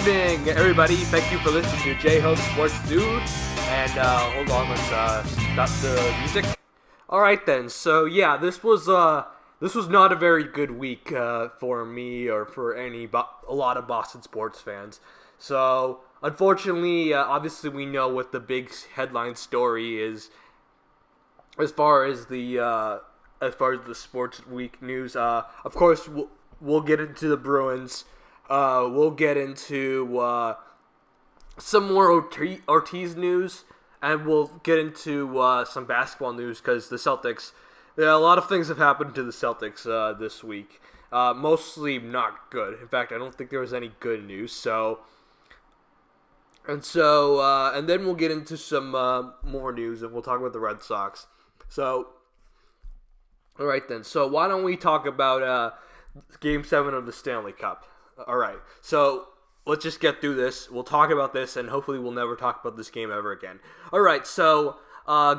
evening, everybody. Thank you for listening to J-Hope Sports Dude. And, hold on, let's, stop the music. Alright then, so yeah, this was not a very good week, for me or for a lot of Boston sports fans. So, unfortunately, obviously we know what the big headline story is as far as the sports week news. Of course, we'll get into the Bruins. We'll get into some more Ortiz news, and we'll get into some basketball news because the Celtics. A lot of things have happened to the Celtics this week. Mostly not good. In fact, I don't think there was any good news. And then we'll get into some more news, and we'll talk about the Red Sox. So, all right then. So why don't we talk about Game 7 of the Stanley Cup? All right. So let's just get through this. We'll talk about this, and hopefully we'll never talk about this game ever again. All right. So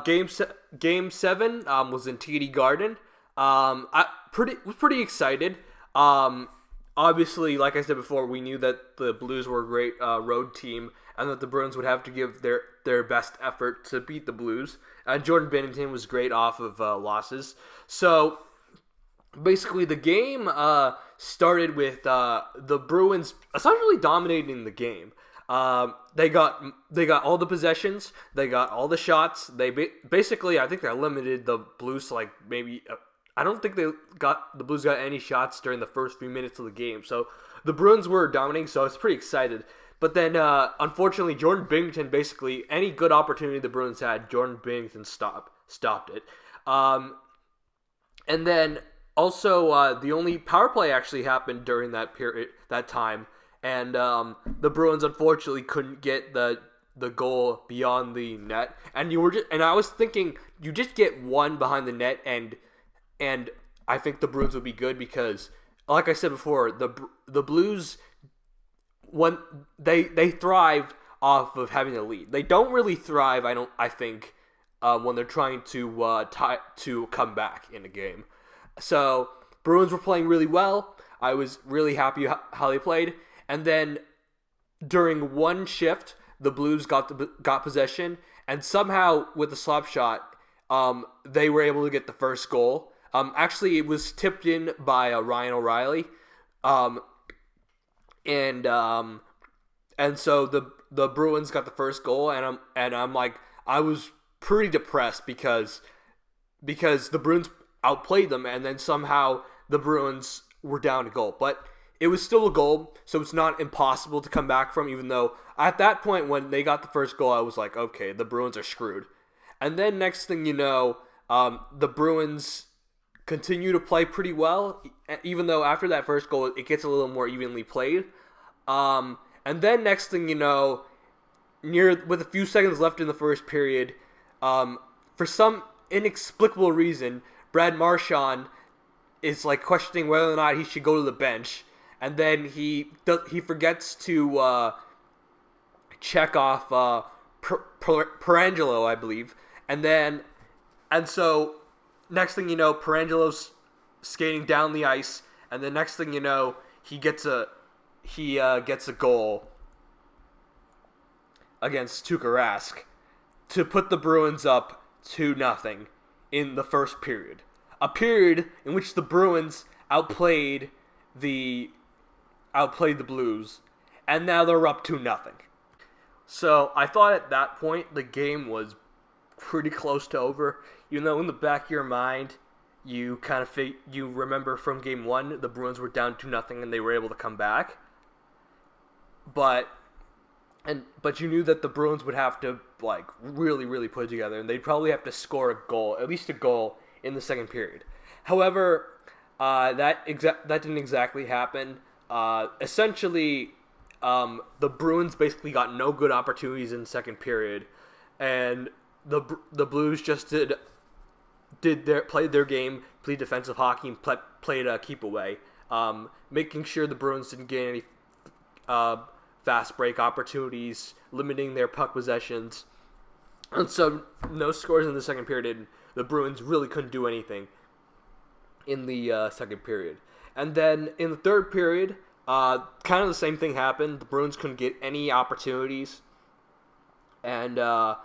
Game 7 was in TD Garden. I was pretty excited. Obviously, like I said before, we knew that the Blues were a great road team, and that the Bruins would have to give their best effort to beat the Blues. Jordan Binnington was great off of losses. So basically, the game started with the Bruins essentially dominating the game. They got all the possessions. They got all the shots. They basically, I think they limited the Blues to maybe. I don't think the Blues got any shots during the first few minutes of the game. So the Bruins were dominating. So I was pretty excited. But then, unfortunately, Jordan Binnington, basically any good opportunity the Bruins had, Jordan Binnington stopped it. And then also, the only power play actually happened during that time, and the Bruins unfortunately couldn't get the goal beyond the net. And I was thinking, you just get one behind the net, and I think the Bruins would be good because, like I said before, the Blues, when they thrive off of having a lead. They don't really thrive, I think, when they're trying to come back in a game. So, Bruins were playing really well. I was really happy how they played. And then, during one shift, the Blues got possession, and somehow, with the slap shot, they were able to get the first goal. Actually, it was tipped in by Ryan O'Reilly. And so the Bruins got the first goal, and I'm like, I was pretty depressed because the Bruins outplayed them, and then somehow the Bruins were down a goal. But it was still a goal, so it's not impossible to come back from, even though at that point when they got the first goal, I was like, okay, the Bruins are screwed. And then next thing you know, the Bruins continue to play pretty well, even though after that first goal, it gets a little more evenly played. And then next thing you know, with a few seconds left in the first period, for some inexplicable reason, Brad Marchand is questioning whether or not he should go to the bench, and then he forgets to check off Perangelo, I believe, and so next thing you know, Perangelo's skating down the ice, and the next thing you know, he gets a goal against Tuukka Rask to put the Bruins up 2-0 in the first period. A period in which the Bruins outplayed the Blues, and now they're up 2-0. So I thought at that point the game was pretty close to over, even though in the back of your mind you kind of you remember from Game 1 the Bruins were down 2-0 and they were able to come back. But you knew that the Bruins would have to really, really put it together, and they'd probably have to score a goal, at least a goal, in the second period. However, that didn't exactly happen. Essentially, the Bruins basically got no good opportunities in the second period, and the Blues just played their game, played defensive hockey, and played keep away, making sure the Bruins didn't get any fast break opportunities, limiting their puck possessions. And so no scores in the second period, and the Bruins really couldn't do anything in the second period. And then in the third period, kind of the same thing happened. The Bruins couldn't get any opportunities. And I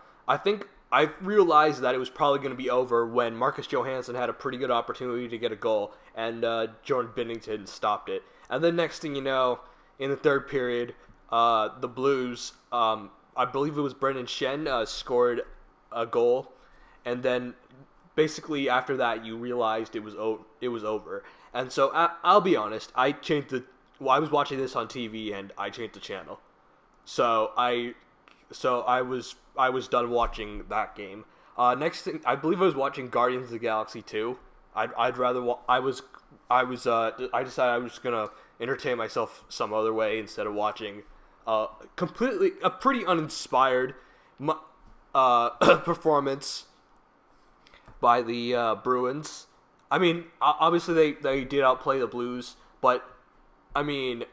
think I realized that it was probably going to be over when Marcus Johansson had a pretty good opportunity to get a goal, and Jordan Binnington stopped it. And then next thing you know, in the third period, the Blues, I believe it was Brendan Shen, scored a goal, and then basically after that you realized it was over. And so I'll be honest, I was watching this on TV and I changed the channel. So I was done watching that game. Next thing, I believe I was watching Guardians of the Galaxy 2. I decided I was gonna entertain myself some other way instead of watching a pretty uninspired performance by the Bruins. I mean, obviously they did outplay the Blues, but I mean,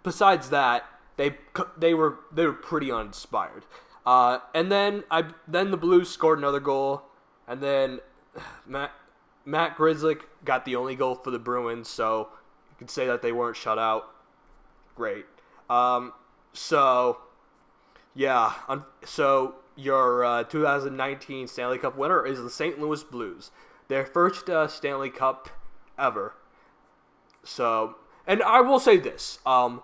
besides that, they were pretty uninspired. And then the Blues scored another goal, and then Matt Grzelcyk got the only goal for the Bruins, so you could say that they weren't shut out. Great. So your 2019 Stanley Cup winner is the St. Louis Blues, their first Stanley Cup ever. So, and I will say this, I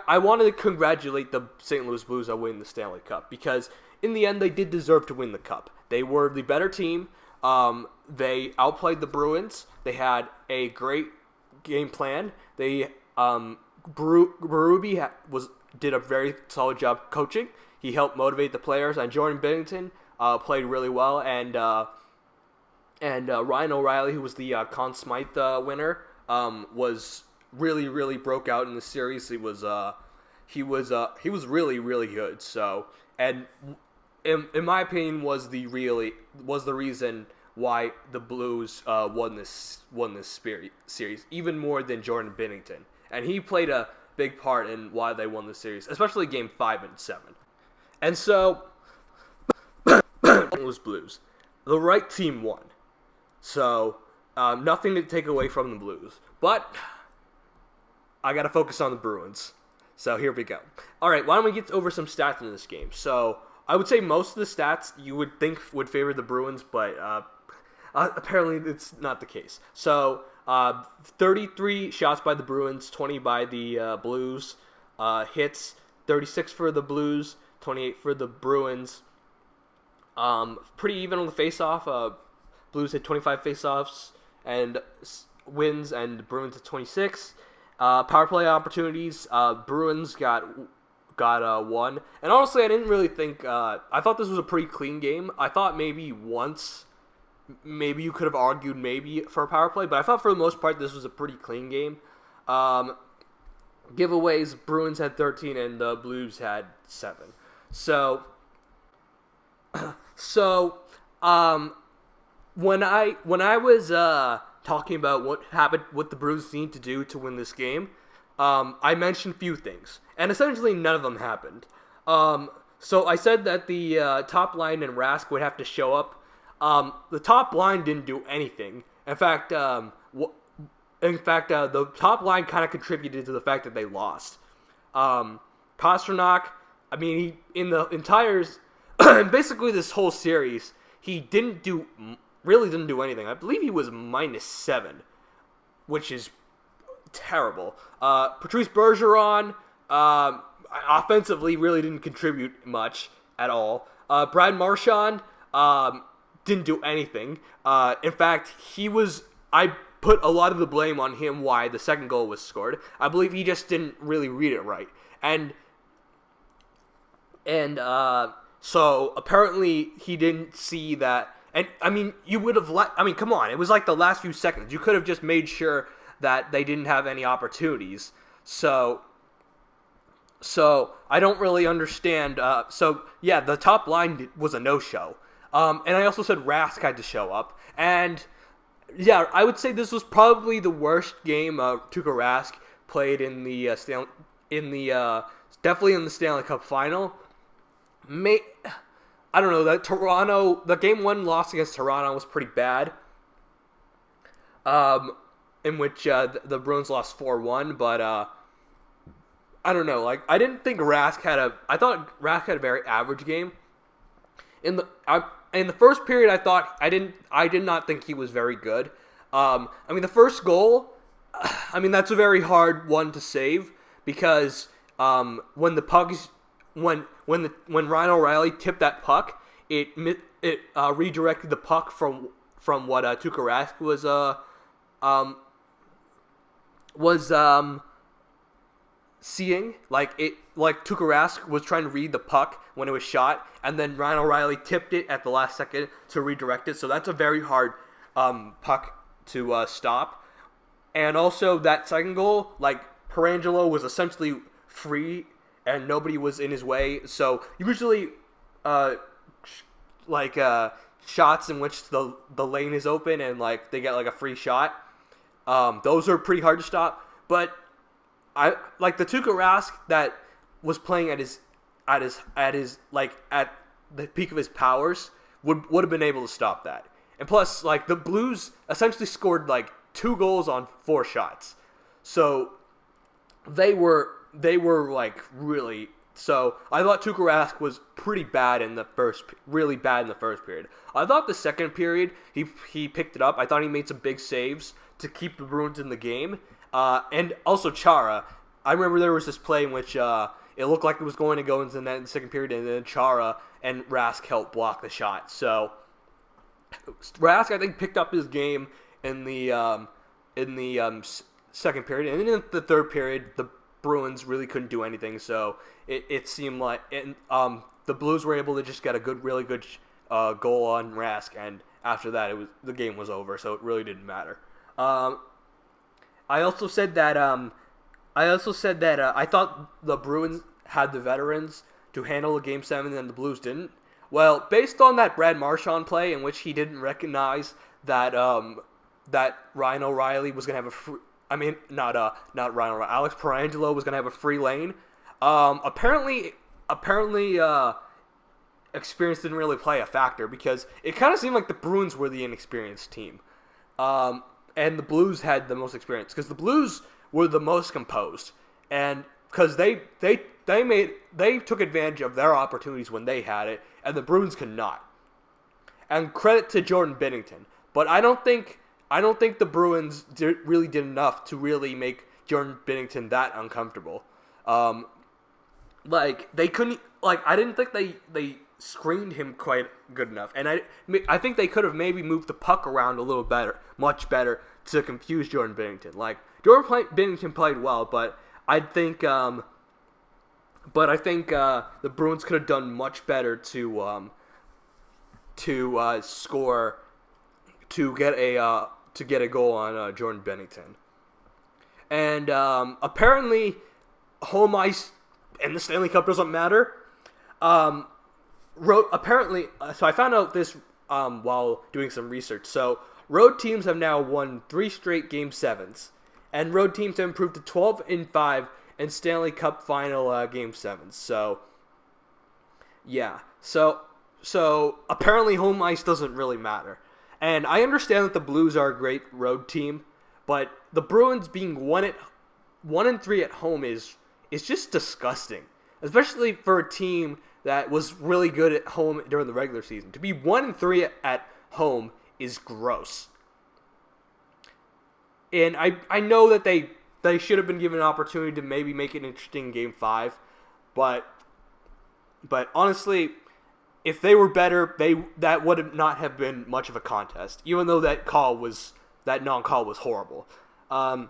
wanted to congratulate the St. Louis Blues on winning the Stanley Cup, because in the end they did deserve to win the Cup. They were the better team. They outplayed the Bruins. They had a great game plan. They Berube did a very solid job coaching. He helped motivate the players, and Jordan Binnington played really well. And Ryan O'Reilly, who was the Conn Smythe winner, was really broke out in the series. He was really good. So, and in my opinion, was the reason why the Blues won this series, even more than Jordan Binnington. And he played a big part in why they won the series, especially Game 5 and 7. And so, was Blues. The right team won. So, nothing to take away from the Blues. But I got to focus on the Bruins. So, here we go. All right, why don't we get over some stats in this game? So, I would say most of the stats you would think would favor the Bruins, but apparently it's not the case. So, 33 shots by the Bruins, 20 by the Blues. Hits, 36 for the Blues, 28 for the Bruins. Pretty even on the face-off. Blues had 25 face-offs and wins, and Bruins had 26. Power play opportunities, Bruins got one. And honestly, I didn't really think... I thought this was a pretty clean game. I thought maybe you could have argued maybe for a power play, but I thought for the most part this was a pretty clean game. Giveaways, Bruins had 13 and the Blues had 7. So when I was talking about what the Bruins need to do to win this game, I mentioned a few things, and essentially none of them happened. So I said that the top line and Rask would have to show up. The top line didn't do anything. In fact, the top line kind of contributed to the fact that they lost. Pastrnak, I mean, he in the entire, basically this whole series, he really didn't do anything. I believe he was -7, which is terrible. Patrice Bergeron, offensively, really didn't contribute much at all. Brad Marchand, didn't do anything. In fact, I put a lot of the blame on him why the second goal was scored. I believe he just didn't really read it right. And so apparently he didn't see that. And I mean, you would have come on, it was like the last few seconds. You could have just made sure that they didn't have any opportunities. So I don't really understand. The top line was a no-show. And I also said Rask had to show up. And yeah, I would say this was probably the worst game Tuukka Rask played in the definitely in the Stanley Cup final. I don't know, the game 1 loss against Toronto was pretty bad. the Bruins lost 4-1, but I don't know. Like, I didn't think Rask had I thought Rask had a very average game. In the first period, I did not think he was very good. The first goal, that's a very hard one to save because when Ryan O'Reilly tipped that puck, it redirected the puck from what Tuukka Rask was seeing. Like Tuukka Rask was trying to read the puck when it was shot, and then Ryan O'Reilly tipped it at the last second to redirect it. So that's a very hard puck to stop. And also that second goal, like, Pietrangelo was essentially free and nobody was in his way. So usually, shots in which the lane is open and like they get like a free shot, those are pretty hard to stop. But I like the Tuukka Rask that was playing at the peak of his powers would have been able to stop that. And plus, like, the Blues essentially scored like 2 goals on 4 shots, so they were like really. So I thought Tuukka Rask was pretty bad really bad in the first period. I thought the second period he picked it up. I thought he made some big saves to keep the Bruins in the game. And also Chara. I remember there was this play in which it looked like it was going to go into the net in the second period, and then Chara and Rask helped block the shot. So Rask, I think, picked up his game in the second period, and in the third period, the Bruins really couldn't do anything. So it seemed like the Blues were able to just get a really good goal on Rask, and after that, the game was over. So it really didn't matter. I also said that I thought the Bruins had the veterans to handle a Game 7 and the Blues didn't. Well, based on that Brad Marchand play in which he didn't recognize that that Ryan O'Reilly was going to have not Ryan O'Reilly, Alex Pietrangelo was going to have a free lane. Apparently, experience didn't really play a factor because it kind of seemed like the Bruins were the inexperienced team. And the Blues had the most experience because the Blues were the most composed, and because they took advantage of their opportunities when they had it, and the Bruins could not. And credit to Jordan Binnington, but I don't think the Bruins really did enough to really make Jordan Binnington that uncomfortable. They couldn't. I didn't think they screened him quite good enough, and I think they could have maybe moved the puck around a little better, much better, to confuse Jordan Binnington. Jordan Binnington played well, but I think the Bruins could have done much better to score, to get a goal on Jordan Binnington. And apparently, home ice and the Stanley Cup doesn't matter. So I found out this while doing some research. So road teams have now won 3 straight Game 7s, and road teams have improved to 12-5 in Stanley Cup final Game 7s. So yeah, so apparently home ice doesn't really matter. And I understand that the Blues are a great road team, but the Bruins being 1-3 at home is just disgusting, especially for a team that was really good at home during the regular season. To be 1-3 at home is gross. And I know that they should have been given an opportunity to maybe make it interesting in Game 5, but honestly, if they were better, that would not have been much of a contest, even though that non-call was horrible. And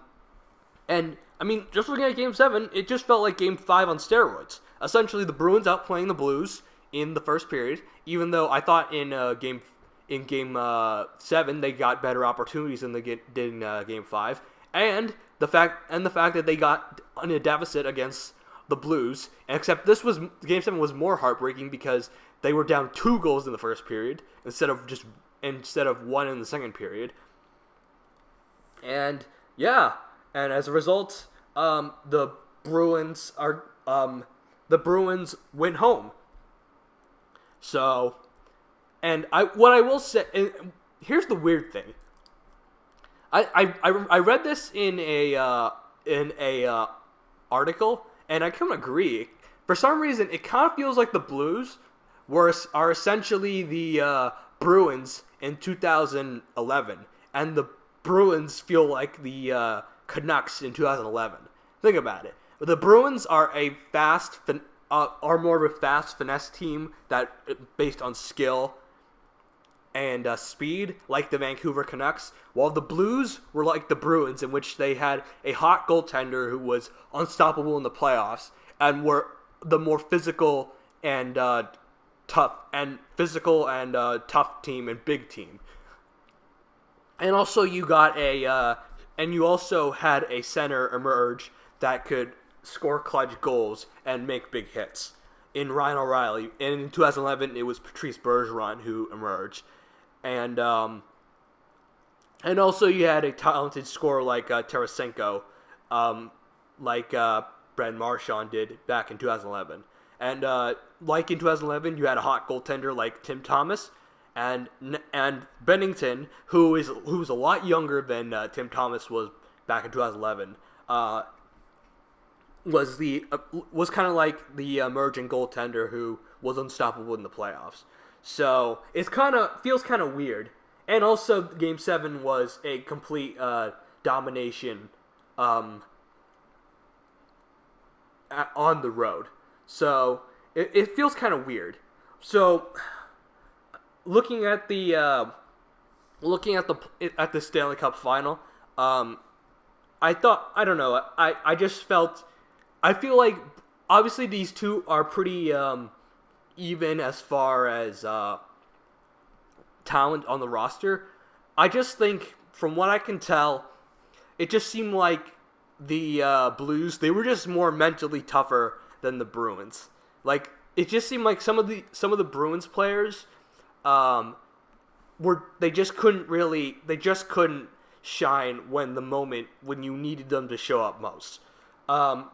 just looking at Game 7, it just felt like Game 5 on steroids. Essentially, the Bruins outplaying the Blues in the first period, even though I thought in Game 7 they got better opportunities than they did in Game 5, and the fact that they got in a deficit against the Blues. Except Game 7 was more heartbreaking because they were down 2 goals in the first period instead of 1 in the second period. And yeah, and as a result, the Bruins win home. So, and what I will say, and here's the weird thing. I read this in a article, and I kind of agree. For some reason, it kind of feels like the Blues are essentially the Bruins in 2011, and the Bruins feel like the Canucks in 2011. Think about it. The Bruins are are more of a fast finesse team that based on skill and speed, like the Vancouver Canucks, while the Blues were like the Bruins, in which they had a hot goaltender who was unstoppable in the playoffs, and were the more physical and tough team and big team. And also you also had a center emerge that could score clutch goals and make big hits in Ryan O'Reilly. And in 2011, it was Patrice Bergeron who emerged. And also you had a talented scorer like Tarasenko, like Brad Marchand did back in 2011. And like in 2011, you had a hot goaltender like Tim Thomas, and Bennington, who's a lot younger than Tim Thomas was back in 2011. Was kind of like the emerging goaltender who was unstoppable in the playoffs. So it feels kind of weird. And also, Game 7 was a complete domination on the road. So it feels kind of weird. So looking at the Stanley Cup final, I feel like obviously these two are pretty even as far as talent on the roster. I just think, from what I can tell, it just seemed like the Blues, they were just more mentally tougher than the Bruins. Like, it just seemed like some of the Bruins players they just couldn't shine when you needed them to show up most. I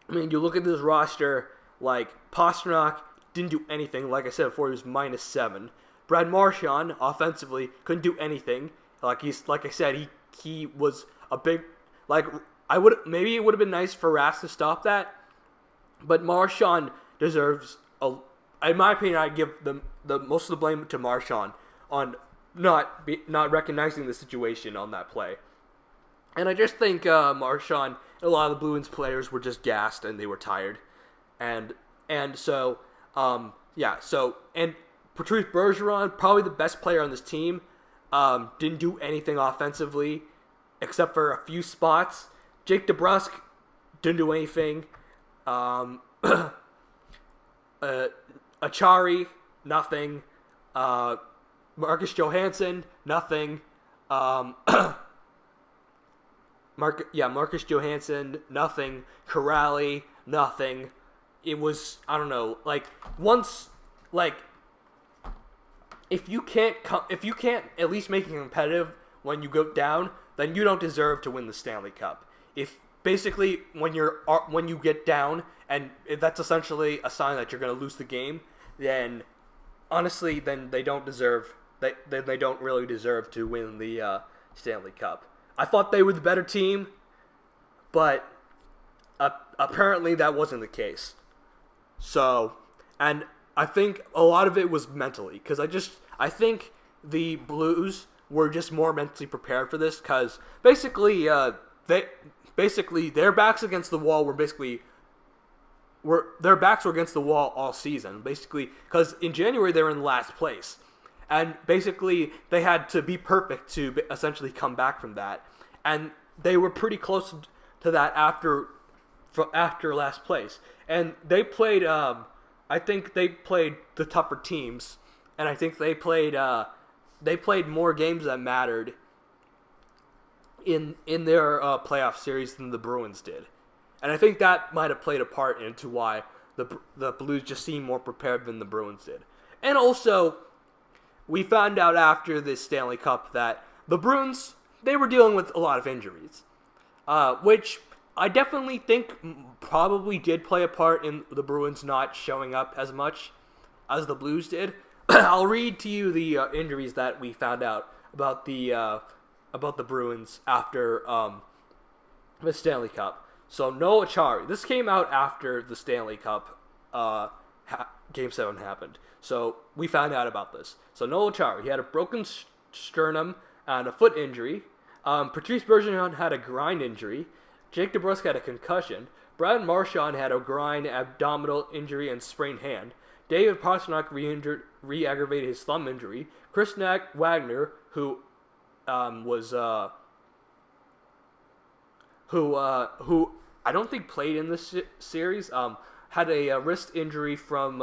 mean, you look at this roster, like Pastrnak didn't do anything. Like I said before, he was -7. Brad Marchand offensively couldn't do anything. Like I said, he was a big, like, maybe it would have been nice for Rask to stop that, but Marchand deserves in my opinion, I'd give the most of the blame to Marchand on not recognizing the situation on that play. And I just think Marchand and a lot of the Bruins players were just gassed and they were tired. And so Patrice Bergeron, probably the best player on this team, didn't do anything offensively except for a few spots. Jake DeBrusk didn't do anything. Achari, nothing. Marcus Johansson, nothing. Marcus Johansson, nothing. Corrali, nothing. It was, I don't know, if you can't at least make it competitive when you go down, then you don't deserve to win the Stanley Cup. If basically when you get down and if that's essentially a sign that you're going to lose the game, then honestly, then they don't really deserve to win the Stanley Cup. I thought they were the better team, but apparently that wasn't the case. So, and I think a lot of it was mentally, because I think the Blues were just more mentally prepared for this, because basically their backs against the wall their backs were against the wall all season, basically, because in January they were in last place. And basically, they had to be perfect to essentially come back from that. And they were pretty close to that after last place. And they played, I think they played the tougher teams. And I think they played more games that mattered in their playoff series than the Bruins did. And I think that might have played a part into why the Blues just seemed more prepared than the Bruins did. And also, we found out after this Stanley Cup that the Bruins, they were dealing with a lot of injuries, which I definitely think probably did play a part in the Bruins not showing up as much as the Blues did. I'll read to you the injuries that we found out about the about the Bruins after the Stanley Cup. So Noah Chari, this came out after the Stanley Cup Game 7 happened. So we found out about this. So Noah Chari, he had a broken sternum and a foot injury. Patrice Bergeron had a groin injury. Jake DeBrusk had a concussion. Brad Marchand had a groin abdominal injury and sprained hand. David Pastrnak re-aggravated his thumb injury. Chris Wagner, who I don't think played in this series, had a wrist injury from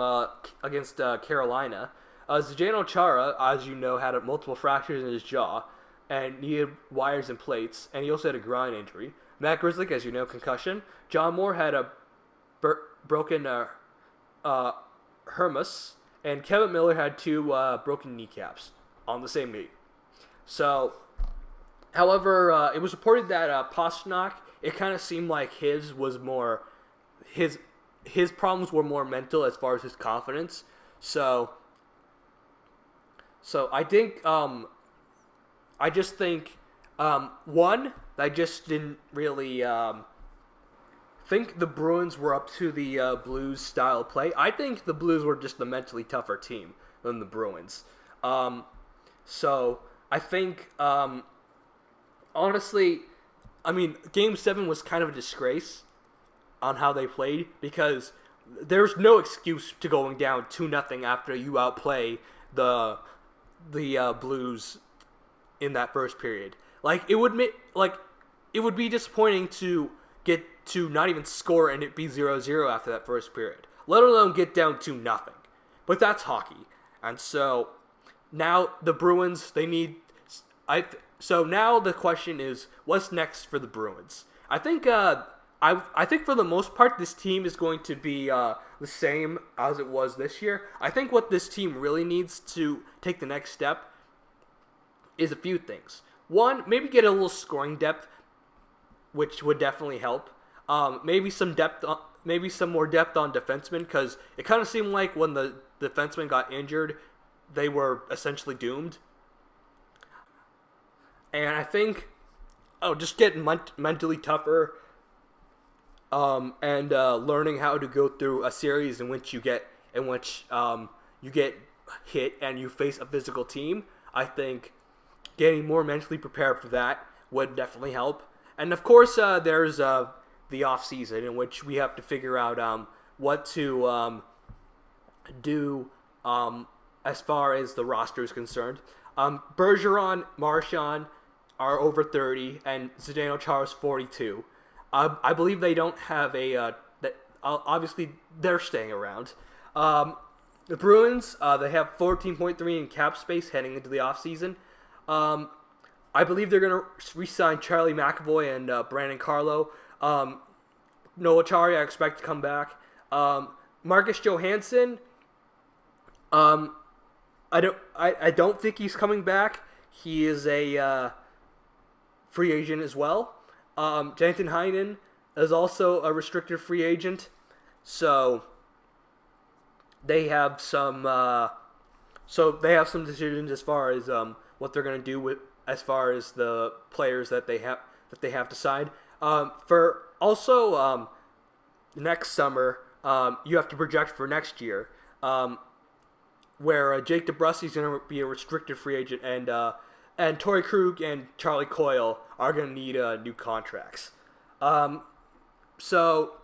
against Carolina. Zdeno Chara, as you know, had multiple fractures in his jaw and needed wires and plates, and he also had a groin injury. Matt Grzelcyk, as you know, concussion. John Moore had a broken humerus, and Kevin Miller had 2 broken kneecaps on the same knee. So, however, it was reported that Pastrnak, it kind of seemed like his problems were more mental as far as his confidence. So I think I just think one, I just didn't really think the Bruins were up to the Blues style play. I think the Blues were just the mentally tougher team than the Bruins. So I think honestly, I mean, Game 7 was kind of a disgrace on how they played because there's no excuse to going down 2-0 after you outplay the Blues in that first period. It would be disappointing to get to not even score and it be 0-0 after that first period, let alone get down 2-0. But that's hockey, and so now the Bruins So now the question is, what's next for the Bruins? I think I think for the most part, this team is going to be the same as it was this year. I think what this team really needs to take the next step is a few things. One, maybe get a little scoring depth, which would definitely help. Maybe some more depth on defensemen, because it kind of seemed like when the defensemen got injured, they were essentially doomed. And I think, just getting mentally tougher, and learning how to go through a series in which you get hit and you face a physical team. I think getting more mentally prepared for that would definitely help. And of course, there's the off season in which we have to figure out what to do as far as the roster is concerned. Bergeron, Marchand are over 30, and Zdeno Chara's 42. I believe they don't have obviously they're staying around. The Bruins, they have 14.3 in cap space heading into the offseason. I believe they're going to re-sign Charlie McAvoy and Brandon Carlo. Noah Chari, I expect to come back. Marcus Johansson, I don't think he's coming back. He is a free agent as well. Jonathan Heinen is also a restricted free agent, so they have some decisions as far as what they're going to do with as far as the players that they have to sign. For also next summer, you have to project for next year, where Jake DeBrusk is going to be a restricted free agent, and Torrey Krug and Charlie Coyle are going to need new contracts. So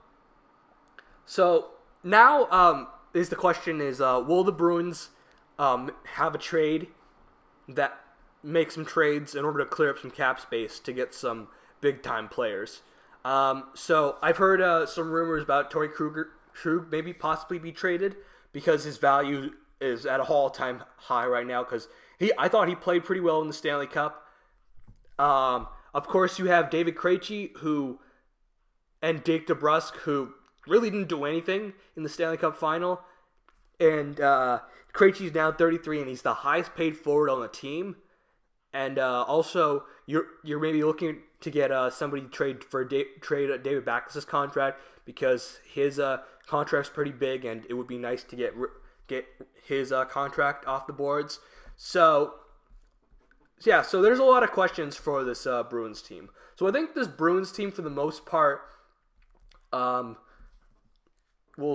now is the question is, will the Bruins have a trade that make some trades in order to clear up some cap space to get some big-time players? So I've heard some rumors about Torrey Krug maybe possibly be traded because his value is at an all-time high right now, because I thought he played pretty well in the Stanley Cup. Of course, you have David Krejci and Jake DeBrusk, who really didn't do anything in the Stanley Cup final. And Krejci's now 33, and he's the highest paid forward on the team. And also, you're maybe looking to get somebody to trade David Backes' contract, because his contract's pretty big, and it would be nice to get his contract off the boards. So yeah, so there's a lot of questions for this Bruins team. So I think this Bruins team, for the most part, will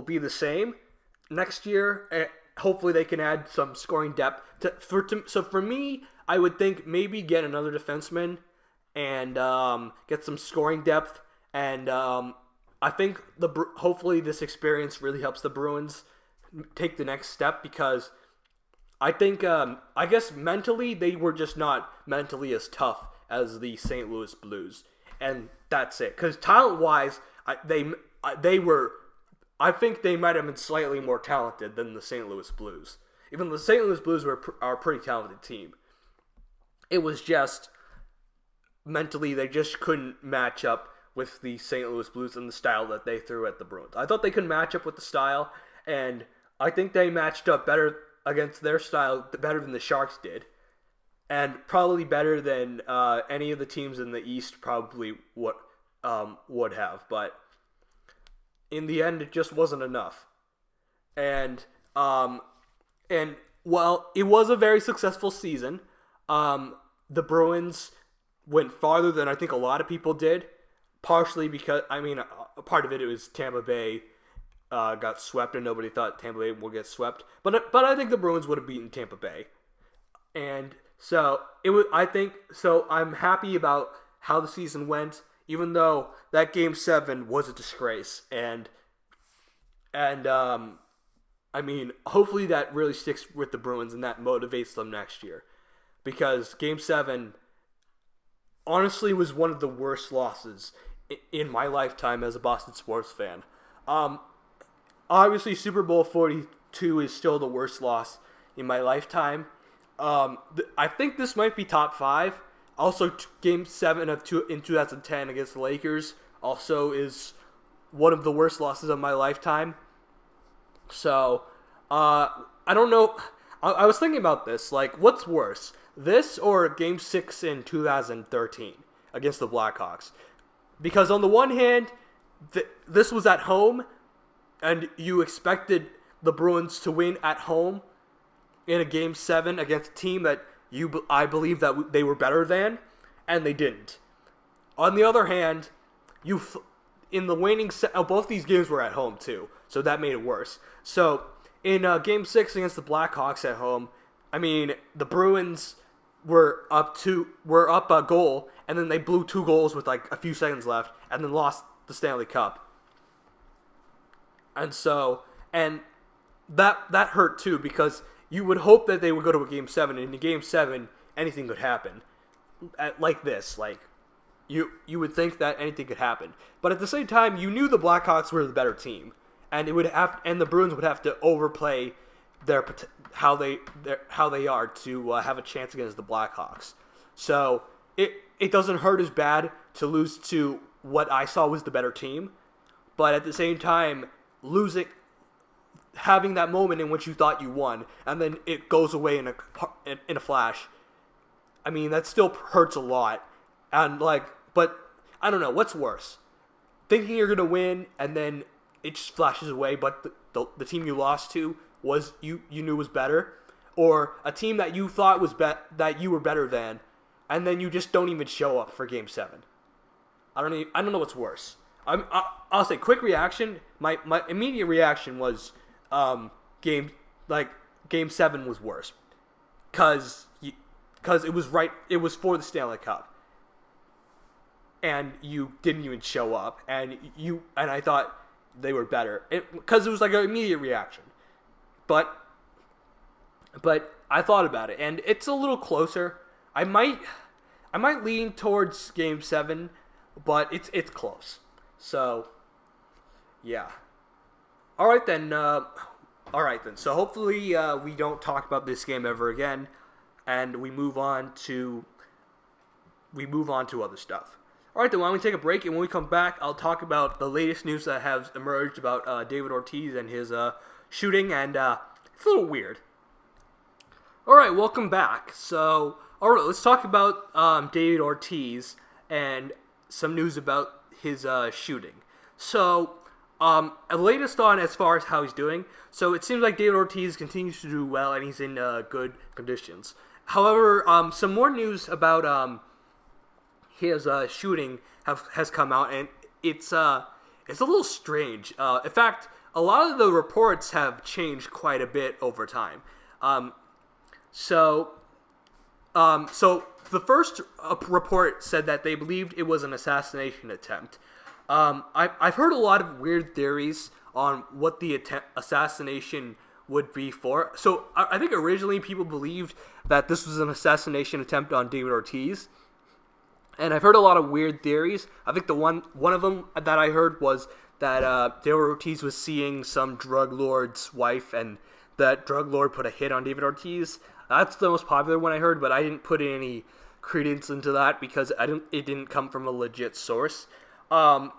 be the same next year. Hopefully, they can add some scoring depth. So for me, I would think maybe get another defenseman and get some scoring depth. And I think hopefully this experience really helps the Bruins take the next step, because I think, I guess mentally, they were just not mentally as tough as the St. Louis Blues. And that's it. Because talent-wise, I think they might have been slightly more talented than the St. Louis Blues. Even the St. Louis Blues are a pretty talented team. It was just, mentally, they just couldn't match up with the St. Louis Blues and the style that they threw at the Bruins. I thought they could match up with the style, and I think they matched up better against their style, better than the Sharks did, and probably better than any of the teams in the East probably would have. But in the end, it just wasn't enough. And while it was a very successful season, the Bruins went farther than I think a lot of people did. Partially because, a part of it was Tampa Bay got swept, and nobody thought Tampa Bay would get swept. But I think the Bruins would have beaten Tampa Bay, and so I'm happy about how the season went, even though that Game 7 was a disgrace, and hopefully that really sticks with the Bruins and that motivates them next year, because Game 7 honestly was one of the worst losses in my lifetime as a Boston sports fan. Obviously, Super Bowl 42 is still the worst loss in my lifetime. I think this might be top 5. Also, Game 7 in 2010 against the Lakers also is one of the worst losses of my lifetime. So, I don't know. I was thinking about this. Like, what's worse? This or Game 6 in 2013 against the Blackhawks? Because on the one hand, this was at home, and you expected the Bruins to win at home in a Game 7 against a team that I believe that they were better than, and they didn't. On the other hand, in the waning set, both these games were at home too, so that made it worse. So in Game 6 against the Blackhawks at home, the Bruins were up a goal, and then they blew 2 goals with like a few seconds left, and then lost the Stanley Cup. And that hurt too, because you would hope that they would go to a Game 7, and in Game 7, anything could happen. Like this, you would think that anything could happen. But at the same time, you knew the Blackhawks were the better team, and the Bruins would have to overplay how they are to have a chance against the Blackhawks. So it doesn't hurt as bad to lose to what I saw was the better team, but at the same time, having that moment in which you thought you won, and then it goes away in a flash. That still hurts a lot, but I don't know what's worse: thinking you're gonna win and then it just flashes away, but the team you lost to was you knew was better, or a team that you thought was that you were better than, and then you just don't even show up for Game 7. I don't know what's worse. I'll say quick reaction. My immediate reaction was Game 7 was worse, because it was for the Stanley Cup, and you didn't even show up, and I thought they were better because it was like an immediate reaction. But I thought about it, and it's a little closer. I might lean towards Game 7, but it's close. So, yeah. All right then. So hopefully we don't talk about this game ever again, and we move on to other stuff. All right then. Why don't we take a break, and when we come back, I'll talk about the latest news that has emerged about David Ortiz and his shooting, and it's a little weird. All right, welcome back. So, all right, let's talk about David Ortiz and some news about his shooting. So, latest on as far as how he's doing. So it seems like David Ortiz continues to do well, and he's in good conditions. However, some more news about his shooting has come out, and it's a little strange. In fact, a lot of the reports have changed quite a bit over time. So the first report said that they believed it was an assassination attempt. I've heard a lot of weird theories on what the assassination would be for. So I think originally people believed that this was an assassination attempt on David Ortiz. And I've heard a lot of weird theories. I think the one of them that I heard was that David Ortiz was seeing some drug lord's wife, and that drug lord put a hit on David Ortiz. That's the most popular one I heard, but I didn't put any credence into that because it didn't come from a legit source. And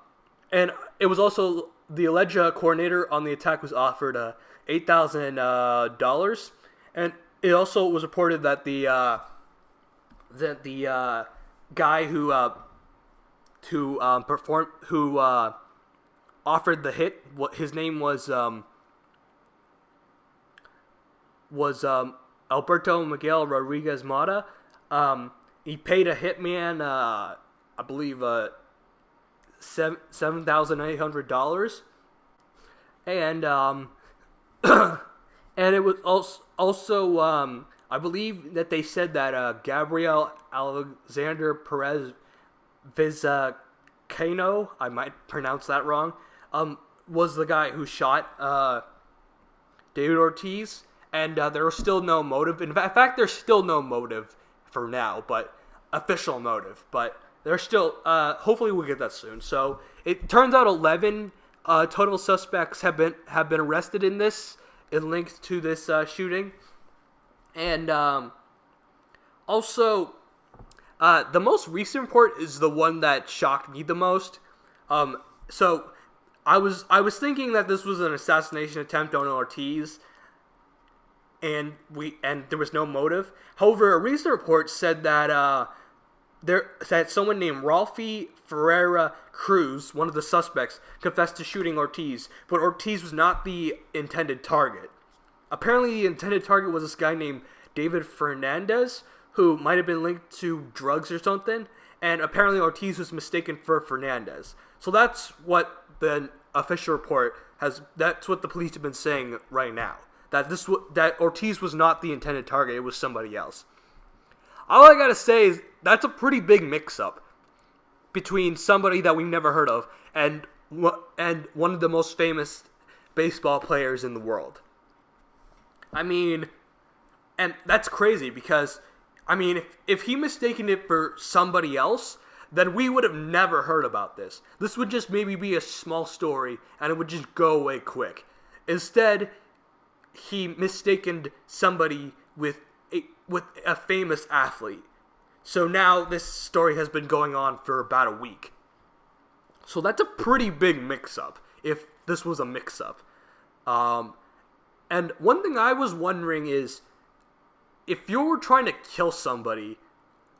it was also the alleged coordinator on the attack was offered $8,000, and it also was reported that the guy who offered the hit, what his name was Alberto Miguel Rodriguez Mata. He paid a hitman, I believe, $7,800, and and it was also I believe that they said that Gabriel Alexander Perez Vizcaino, I might pronounce that wrong, was the guy who shot David Ortiz, and there was still no motive. In fact, there's still no motive for now, but official motive. But there's still, hopefully we'll get that soon. So it turns out 11 total suspects have been arrested in this, linked to this shooting. And also, the most recent report is the one that shocked me the most. So I was thinking that this was an assassination attempt on Ortiz, and there was no motive. However, a recent report said that that someone named Ralphie Ferreira Cruz, one of the suspects, confessed to shooting Ortiz, but Ortiz was not the intended target. Apparently, the intended target was this guy named David Fernandez, who might have been linked to drugs or something, and apparently Ortiz was mistaken for Fernandez. So that's what the official report has. That's what the police have been saying right now. That Ortiz was not the intended target; it was somebody else. All I gotta say is that's a pretty big mix-up between somebody that we've never heard of and one of the most famous baseball players in the world. I mean, and that's crazy because, I mean, if he mistaken it for somebody else, then we would have never heard about this. This would just maybe be a small story, and it would just go away quick. Instead, he mistaken somebody with a famous athlete. So now this story has been going on for about a week. So that's a pretty big mix-up, if this was a mix-up. And one thing I was wondering is, if you were trying to kill somebody,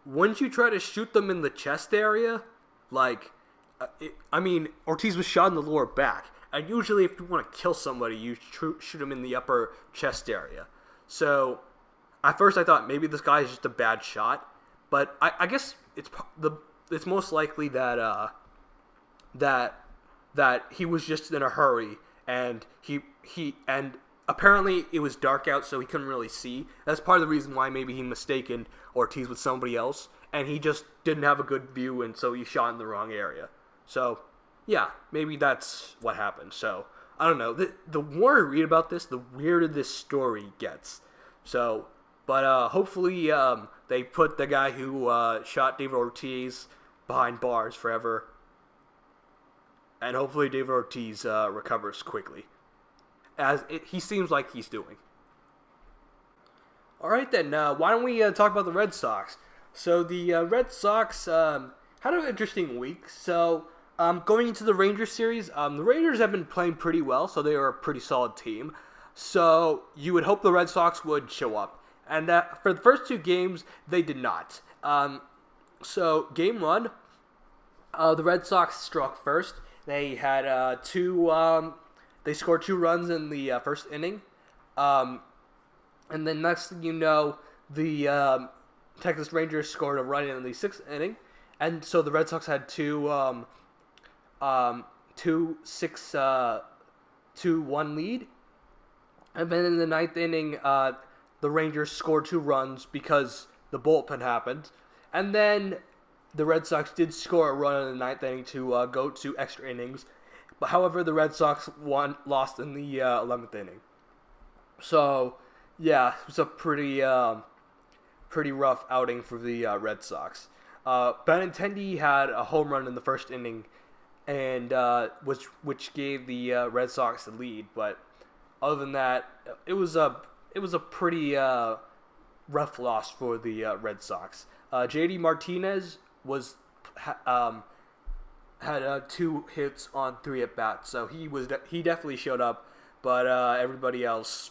wouldn't you try to shoot them in the chest area? Like, Ortiz was shot in the lower back. And usually if you want to kill somebody, you shoot them in the upper chest area. So, at first I thought maybe this guy is just a bad shot. But I guess it's most likely that he was just in a hurry, and and apparently it was dark out, so he couldn't really see. That's part of the reason why maybe he mistaken Ortiz with somebody else, and he just didn't have a good view, and so he shot in the wrong area. So, yeah, maybe that's what happened. So, I don't know. The more I read about this, the weirder this story gets. So, but hopefully they put the guy who shot David Ortiz behind bars forever, and hopefully David Ortiz recovers quickly, as he seems like he's doing. All right, then, why don't we talk about the Red Sox? So the Red Sox had an interesting week. So going into the Rangers series, the Rangers have been playing pretty well, so they are a pretty solid team. So you would hope the Red Sox would show up. And for the first two games, they did not. So game one, the Red Sox struck first. They had they scored 2 runs in the first inning. And then next thing you know, the Texas Rangers scored a run in the sixth inning, and so the Red Sox had two 2-1 lead. And then in the ninth inning, the Rangers scored 2 runs because the bullpen happened. And then the Red Sox did score a run in the ninth inning to go to extra innings. But however, the Red Sox lost in the 11th inning. So, yeah, it was a pretty rough outing for the Red Sox. Benintendi had a home run in the first inning, and which gave the Red Sox the lead. But other than that, it was a pretty rough loss for the Red Sox. JD Martinez had 2 hits on 3 at bats, so he definitely showed up. But everybody else,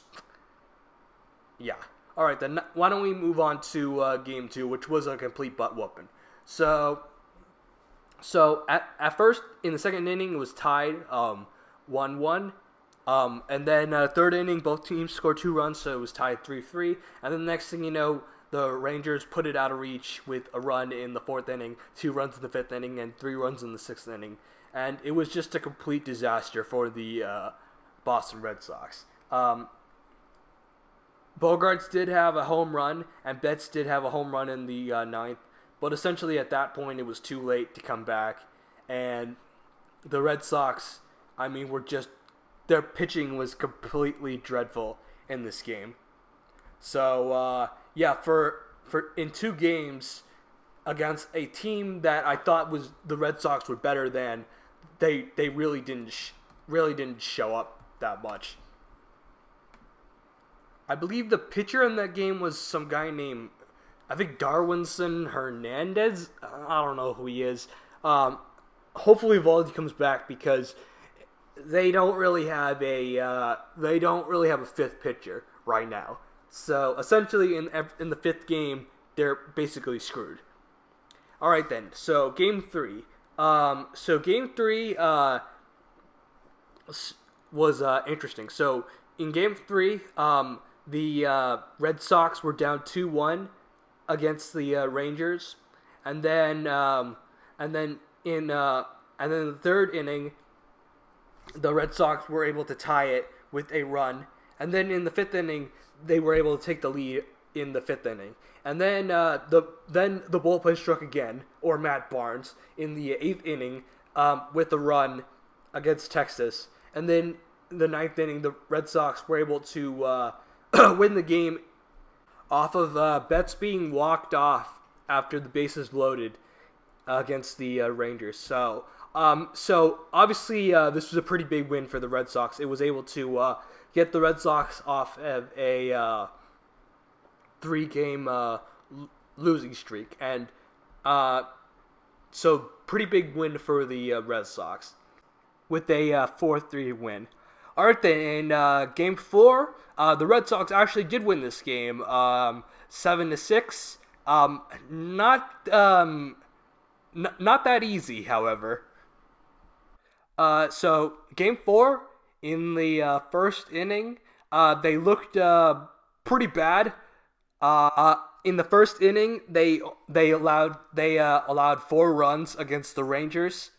yeah. All right, then why don't we move on to Game 2, which was a complete butt whooping. So at first in the second inning it was tied 1-1. And then third inning, both teams scored 2 runs, so it was tied 3-3. And then the next thing you know, the Rangers put it out of reach with a run in the fourth inning, 2 runs in the fifth inning, and 3 runs in the sixth inning. And it was just a complete disaster for the Boston Red Sox. Bogarts did have a home run, and Betts did have a home run in the ninth. But essentially at that point, it was too late to come back. And the Red Sox, their pitching was completely dreadful in this game. So, for in 2 games against a team that I thought was the Red Sox were better than, they really didn't show up that much. I believe the pitcher in that game was some guy named, I think, Darwinson Hernandez. I don't know who he is. Hopefully Valdi comes back, because they don't really have a fifth pitcher right now. So essentially, in the 5th game, they're basically screwed. All right then. So Game 3. Game 3 was interesting. So in Game 3, the Red Sox were down 2-1 against the Rangers, and then in the third inning, the Red Sox were able to tie it with a run, and then in the 5th inning, they were able to take the lead in the 5th inning, and then the bullpen struck again, or Matt Barnes, in the 8th inning with a run against Texas, and then in the 9th inning, the Red Sox were able to win the game off of Betts being walked off after the bases loaded against the Rangers. So obviously this was a pretty big win for the Red Sox. It was able to get the Red Sox off of a 3-game losing streak, and so pretty big win for the Red Sox with a 4-3 win. All right, then in Game 4, the Red Sox actually did win this game, 7-6. Not that easy, however. So Game 4, in the first inning, they looked pretty bad. In the first inning, they allowed 4 runs against the Rangers,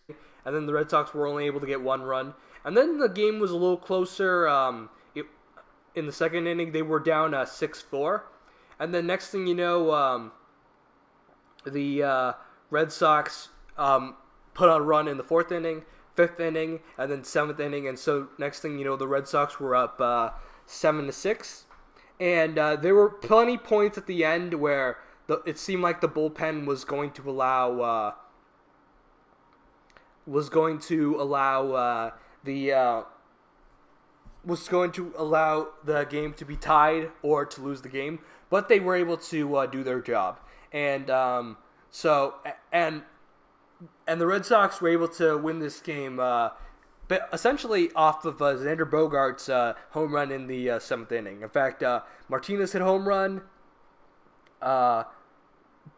and then the Red Sox were only able to get 1 run. And then the game was a little closer. In the second inning, they were down 6-4. And then next thing you know, the Red Sox put on a run in the 4th inning, 5th inning, and then 7th inning. And so next thing you know, the Red Sox were up 7-6. And there were plenty points at the end where it seemed like the bullpen was going to allow the game to be tied or to lose the game, but they were able to do their job, and the Red Sox were able to win this game, but essentially off of Xander Bogaerts' home run in the 7th inning. In fact, Martinez hit a home run,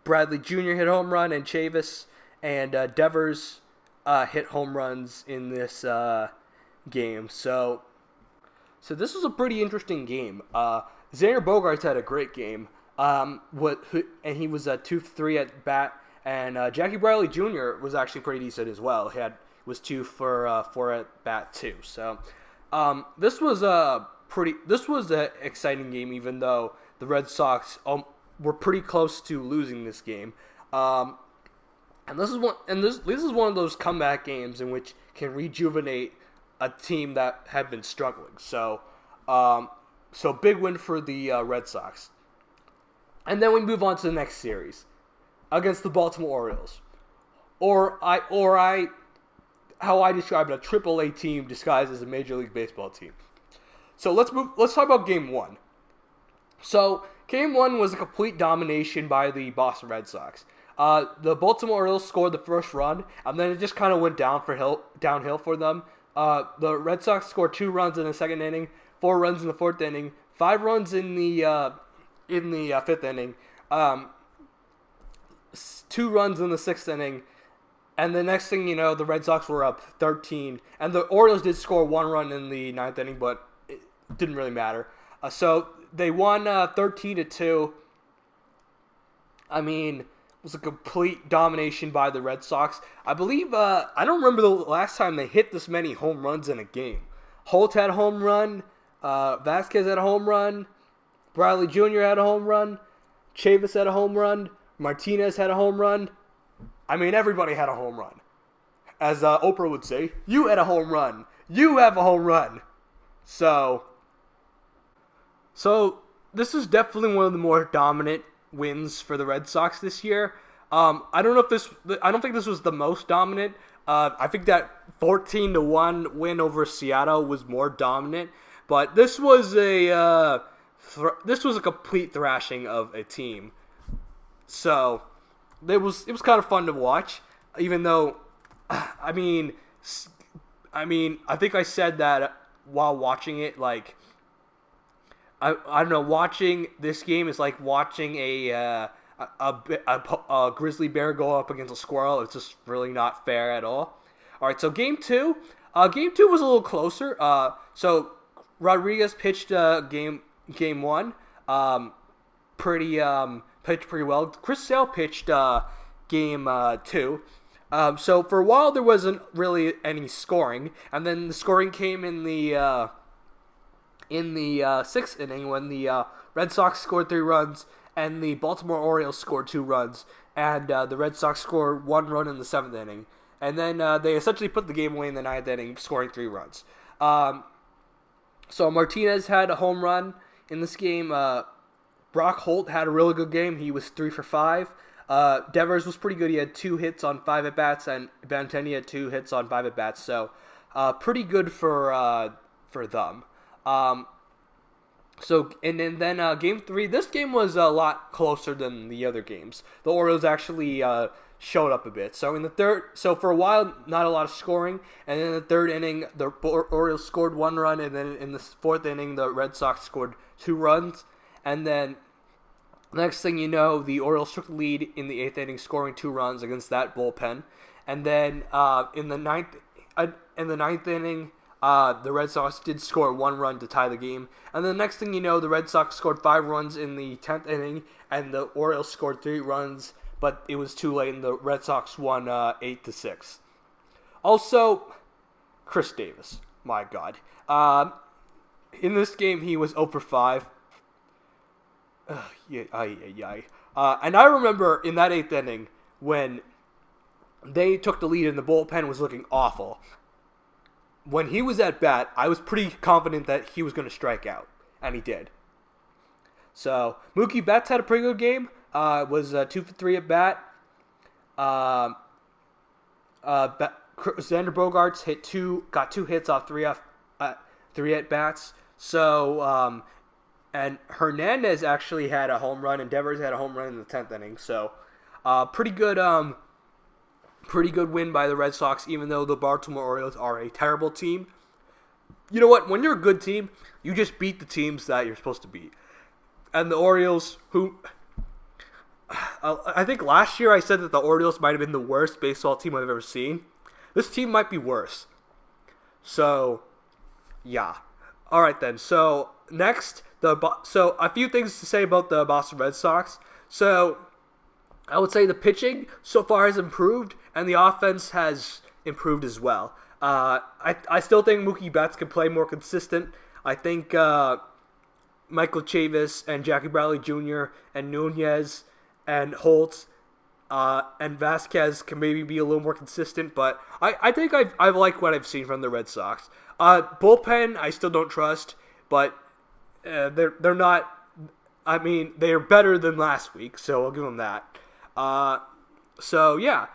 Bradley Jr. hit a home run, and Chavis and Devers hit home runs in this game. So this was a pretty interesting game. Xander Bogaerts had a great game. And he was 2 for 3 at bat. And Jackie Bradley Jr. was actually pretty decent as well. Was 2 for 4 at bat too. So this was an exciting game, even though the Red Sox were pretty close to losing this game. And this is one of those comeback games in which can rejuvenate a team that had been struggling. So big win for the Red Sox. And then we move on to the next series against the Baltimore Orioles, how I describe it, a Triple-A team disguised as a Major League Baseball team. So let's talk about Game 1. So Game 1 was a complete domination by the Boston Red Sox. The Baltimore Orioles scored the first run, and then it just kind of went downhill for them. The Red Sox scored 2 runs in the second inning, 4 runs in the fourth inning, 5 runs in the fifth inning, 2 runs in the sixth inning, and the next thing you know, the Red Sox were up 13, and the Orioles did score 1 run in the ninth inning, but it didn't really matter. So they won 13-2. I mean, it was a complete domination by the Red Sox. I believe, I don't remember the last time they hit this many home runs in a game. Holt had a home run, Vasquez had a home run, Bradley Jr. had a home run, Chavis had a home run, Martinez had a home run. I mean, everybody had a home run. As Oprah would say, you had a home run. You have a home run. So this is definitely one of the more dominant wins for the Red Sox this year. I don't think this was the most dominant. I think that 14-1 win over Seattle was more dominant, but this was a complete thrashing of a team. So it was kind of fun to watch, even though I think I said that while watching it, like I don't know, watching this game is like watching a grizzly bear go up against a squirrel. It's just really not fair at all. All right, so Game 2 was a little closer. So Rodriguez pitched game 1, pitched pretty well. Chris Sale pitched Game 2. So for a while there wasn't really any scoring, and then the scoring came in the sixth inning when the Red Sox scored 3 runs and the Baltimore Orioles scored 2 runs, and the Red Sox scored 1 run in the 7th inning, and then they essentially put the game away in the 9th inning, scoring 3 runs. So Martinez had a home run in this game. Brock Holt had a really good game. He was 3 for 5. Devers was pretty good. He had 2 hits on 5 at-bats, and Benintendi had 2 hits on 5 at-bats. So pretty good for them. Then Game 3, this game was a lot closer than the other games. The Orioles actually showed up a bit. So for a while, not a lot of scoring, and in the 3rd inning, the Orioles scored 1 run, and then in the 4th inning, the Red Sox scored 2 runs, and then next thing you know, the Orioles took the lead in the 8th inning, scoring 2 runs against that bullpen, and then in the ninth inning, the Red Sox did score 1 run to tie the game. And then the next thing you know, the Red Sox scored 5 runs in the 10th inning, and the Orioles scored 3 runs, but it was too late, and the Red Sox won 8-6. Also, Chris Davis, my God. In this game, he was 0 for 5. And I remember in that 8th inning when they took the lead and the bullpen was looking awful. When he was at bat, I was pretty confident that he was going to strike out, and he did. So Mookie Betts had a pretty good game. Was 2 for 3 at bat. Xander Bogaerts got 2 hits off 3 at bats. So and Hernandez actually had a home run, and Devers had a home run in the 10th inning. So pretty good win by the Red Sox, even though the Baltimore Orioles are a terrible team. You know what? When you're a good team, you just beat the teams that you're supposed to beat. And the Orioles, who I think last year I said that the Orioles might have been the worst baseball team I've ever seen. This team might be worse. So, yeah. All right then. So next, so a few things to say about the Boston Red Sox. So I would say the pitching so far has improved, and the offense has improved as well. I still think Mookie Betts can play more consistent. I think Michael Chavis and Jackie Bradley Jr. and Nunez and Holtz and Vasquez can maybe be a little more consistent, but I think I've liked what I've seen from the Red Sox. Bullpen I still don't trust, but they're not. I mean, they're better than last week, so I'll give them that. So yeah,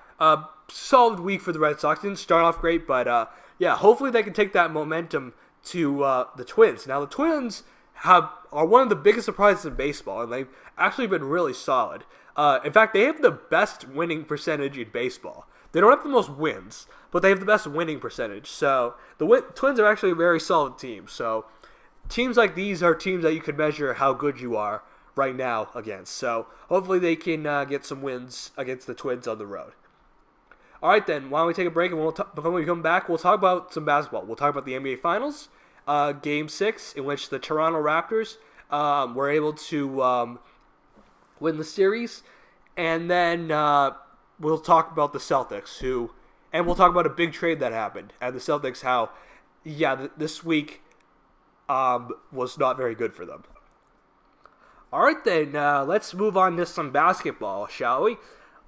solid week for the Red Sox. Didn't start off great, but yeah, hopefully they can take that momentum to the Twins. Now the Twins are one of the biggest surprises in baseball, and they've actually been really solid. In fact, they have the best winning percentage in baseball. They don't have the most wins, but they have the best winning percentage. So the Twins are actually a very solid team. So teams like these are teams that you can measure how good you are right now against. So hopefully they can get some wins against the Twins on the road. All right, then. Why don't we take a break, and when we come back, we'll talk about some basketball. We'll talk about the NBA Finals, Game 6, in which the Toronto Raptors were able to win the series, and then we'll talk about the Celtics, and we'll talk about a big trade that happened, and the Celtics, how, this week was not very good for them. All right, then, let's move on to some basketball, shall we?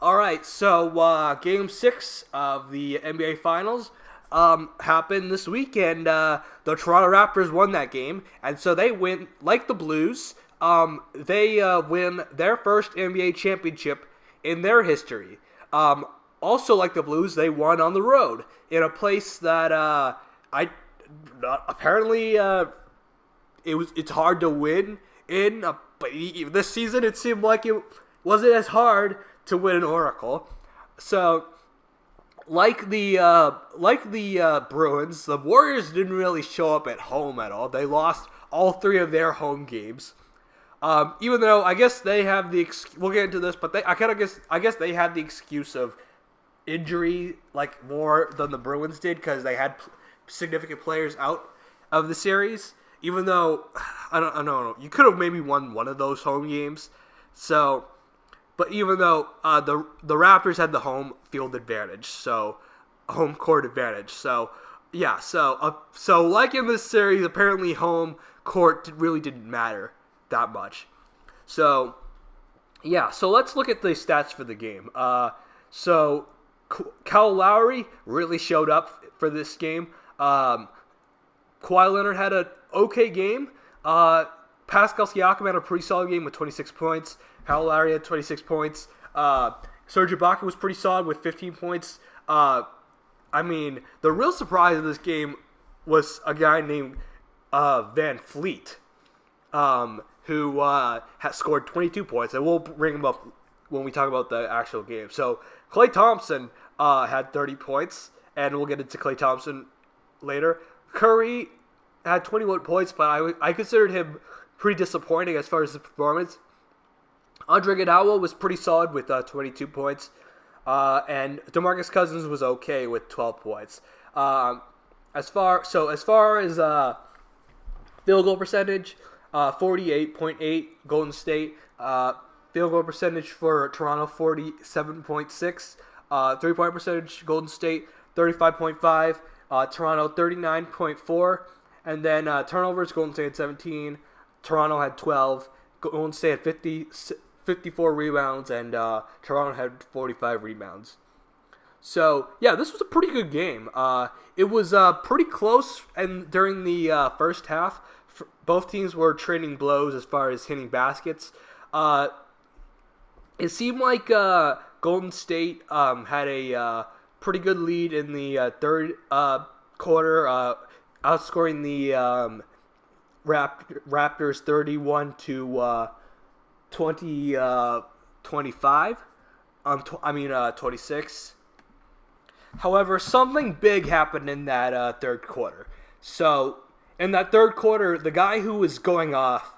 All right, so Game 6 of the NBA Finals happened this week, and the Toronto Raptors won that game, and so they win, like the Blues, they win their first NBA championship in their history. Also, like the Blues, they won on the road in a place that apparently it's hard to win in. But this season, it seemed like it wasn't as hard to win in Oracle. So, like the Bruins, the Warriors didn't really show up at home at all. They lost all 3 of their home games. Even though I guess they have we'll get into this, but I guess they had the excuse of injury, like more than the Bruins did, because they had significant players out of the series. Even though I don't know, you could have maybe won one of those home games. So, but even though the Raptors had the home field advantage, so home court advantage. So yeah, so like in this series, apparently home court really didn't matter that much. So yeah, so let's look at the stats for the game. So Kyle Lowry really showed up for this game. Kawhi Leonard had an okay game. Pascal Siakam had a pretty solid game with 26 points. Kyle Lowry had 26 points. Serge Ibaka was pretty solid with 15 points. I mean, the real surprise of this game was a guy named Van Fleet, who has scored 22 points, and we'll bring him up when we talk about the actual game. So Klay Thompson had 30 points, and we'll get into Klay Thompson later. Curry had 21 points, but I considered him pretty disappointing as far as his performance. Andre Iguodala was pretty solid with 22 points, and DeMarcus Cousins was okay with 12 points. As far as field goal percentage, 48.8 Golden State. Field goal percentage for Toronto, 47.6. 3-point percentage, Golden State, 35.5. Toronto, 39.4. And then turnovers, Golden State had 17. Toronto had 12. Golden State had 54 rebounds, and Toronto had 45 rebounds. So, yeah, this was a pretty good game. It was pretty close, and during the first half, both teams were trading blows as far as hitting baskets. It seemed like Golden State had a pretty good lead in the third quarter, outscoring the Raptors 31 to 25. 26. However, something big happened in that third quarter. So, in that third quarter, the guy who was going off,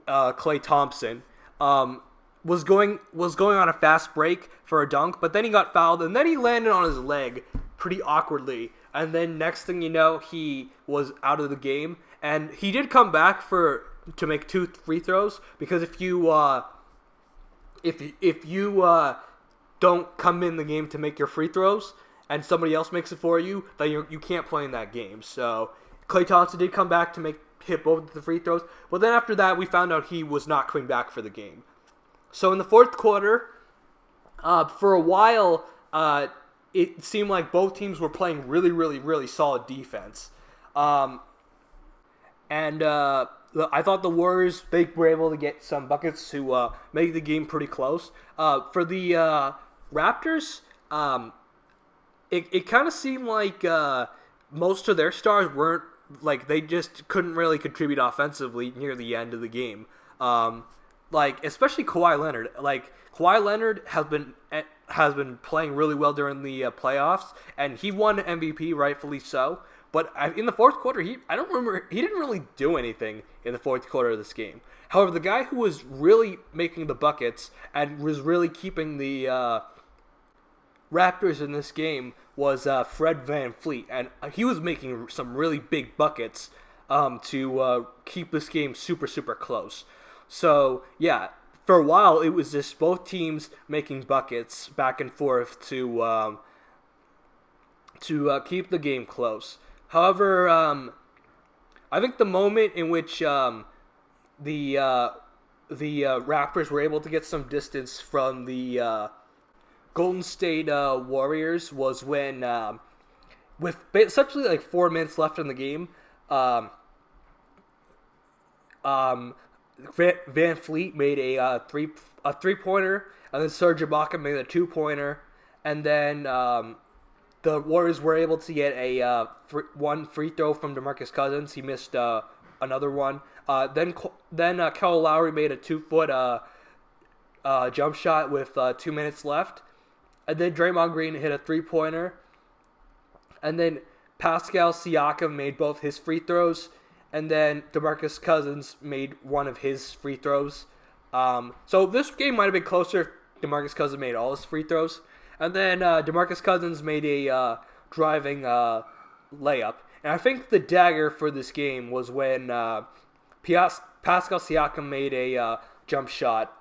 Klay Thompson, was going on a fast break for a dunk, but then he got fouled, and then he landed on his leg pretty awkwardly. And then next thing you know, he was out of the game, And he did come back to make 2 free throws, because if you don't come in the game to make your free throws and somebody else makes it for you, then you can't play in that game. So Klay Thompson did come back to hit both the free throws, but then after that we found out he was not coming back for the game. So in the fourth quarter, for a while, it seemed like both teams were playing really, really, really solid defense. I thought the Warriors, they were able to get some buckets to make the game pretty close. For the Raptors, it kind of seemed like most of their stars weren't, like, they just couldn't really contribute offensively near the end of the game. Especially Kawhi Leonard. Like, Kawhi Leonard has been playing really well during the playoffs, and he won MVP, rightfully so. But in the fourth quarter, he didn't really do anything in the fourth quarter of this game. However, the guy who was really making the buckets and was really keeping the Raptors in this game was Fred VanVleet, and he was making some really big buckets to keep this game super, super close. So, yeah, for a while, it was just both teams making buckets back and forth to keep the game close. However, I think the moment in which the Raptors were able to get some distance from the Golden State Warriors was when, with essentially like 4 minutes left in the game, VanVleet made a three-pointer, and then Serge Ibaka made a 2-pointer, and then the Warriors were able to get one free throw from DeMarcus Cousins. He missed another one. Then Kyle Lowry made a 2-foot jump shot with 2 minutes left, and then Draymond Green hit a 3-pointer, and then Pascal Siakam made both his free throws. And then DeMarcus Cousins made one of his free throws. So this game might have been closer if DeMarcus Cousins made all his free throws. And then DeMarcus Cousins made a driving layup. And I think the dagger for this game was when Pascal Siakam made a jump shot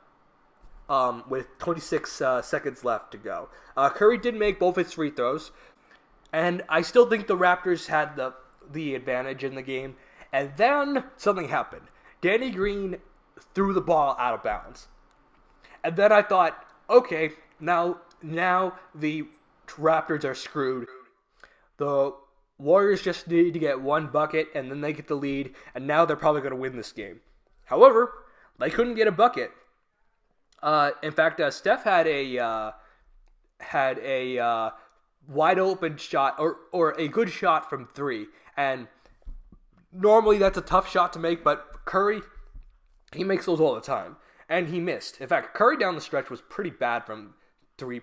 with 26 seconds left to go. Curry did make both his free throws. And I still think the Raptors had the advantage in the game. And then something happened. Danny Green threw the ball out of bounds. And then I thought, okay, now the Raptors are screwed. The Warriors just need to get one bucket, and then they get the lead, and now they're probably going to win this game. However, they couldn't get a bucket. In fact, Steph had a wide open shot, or a good shot from 3, and normally that's a tough shot to make, but Curry, he makes those all the time, and he missed. In fact, Curry down the stretch was pretty bad from the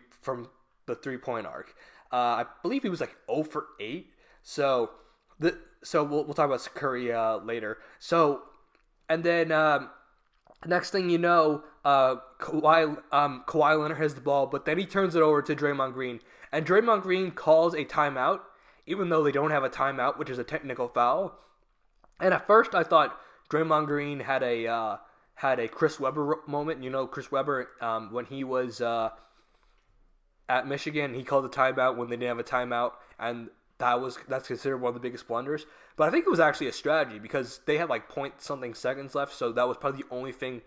3-point arc. I believe he was like 0 for 8. So we'll talk about Curry later. So, and then next thing you know, Kawhi Leonard has the ball, but then he turns it over to Draymond Green, and Draymond Green calls a timeout, even though they don't have a timeout, which is a technical foul. And at first, I thought Draymond Green had a Chris Webber moment. You know, Chris Webber, when he was at Michigan, he called a timeout when they didn't have a timeout, and that's considered one of the biggest blunders. But I think it was actually a strategy, because they had like point-something seconds left, so that was probably the only thing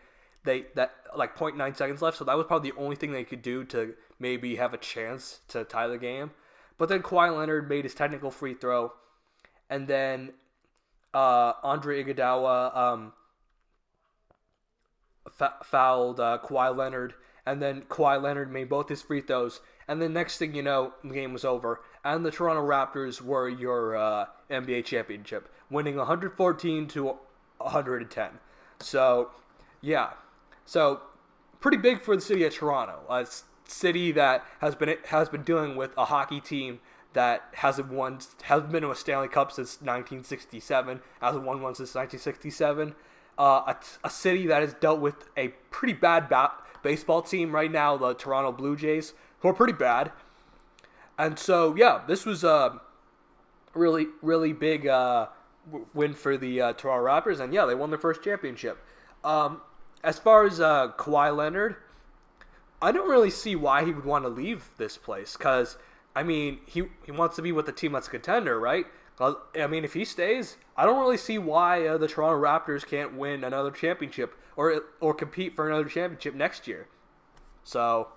like 0.9 seconds left, so that was probably the only thing they could do to maybe have a chance to tie the game. But then Kawhi Leonard made his technical free throw, and then Andre Iguodala fouled Kawhi Leonard, and then Kawhi Leonard made both his free throws, and then next thing you know, the game was over, and the Toronto Raptors were your NBA championship, winning 114-110. So, yeah. So, pretty big for the city of Toronto, a city that has been dealing with a hockey team that hasn't been to a Stanley Cup since 1967, hasn't won one since 1967. A city that has dealt with a pretty bad baseball team right now, the Toronto Blue Jays, who are pretty bad. And so, yeah, this was a really, really big win for the Toronto Raptors, and yeah, they won their first championship. As far as Kawhi Leonard, I don't really see why he would want to leave this place, because, I mean, he wants to be with the team that's a contender, right? I mean, if he stays, I don't really see why the Toronto Raptors can't win another championship or compete for another championship next year. So,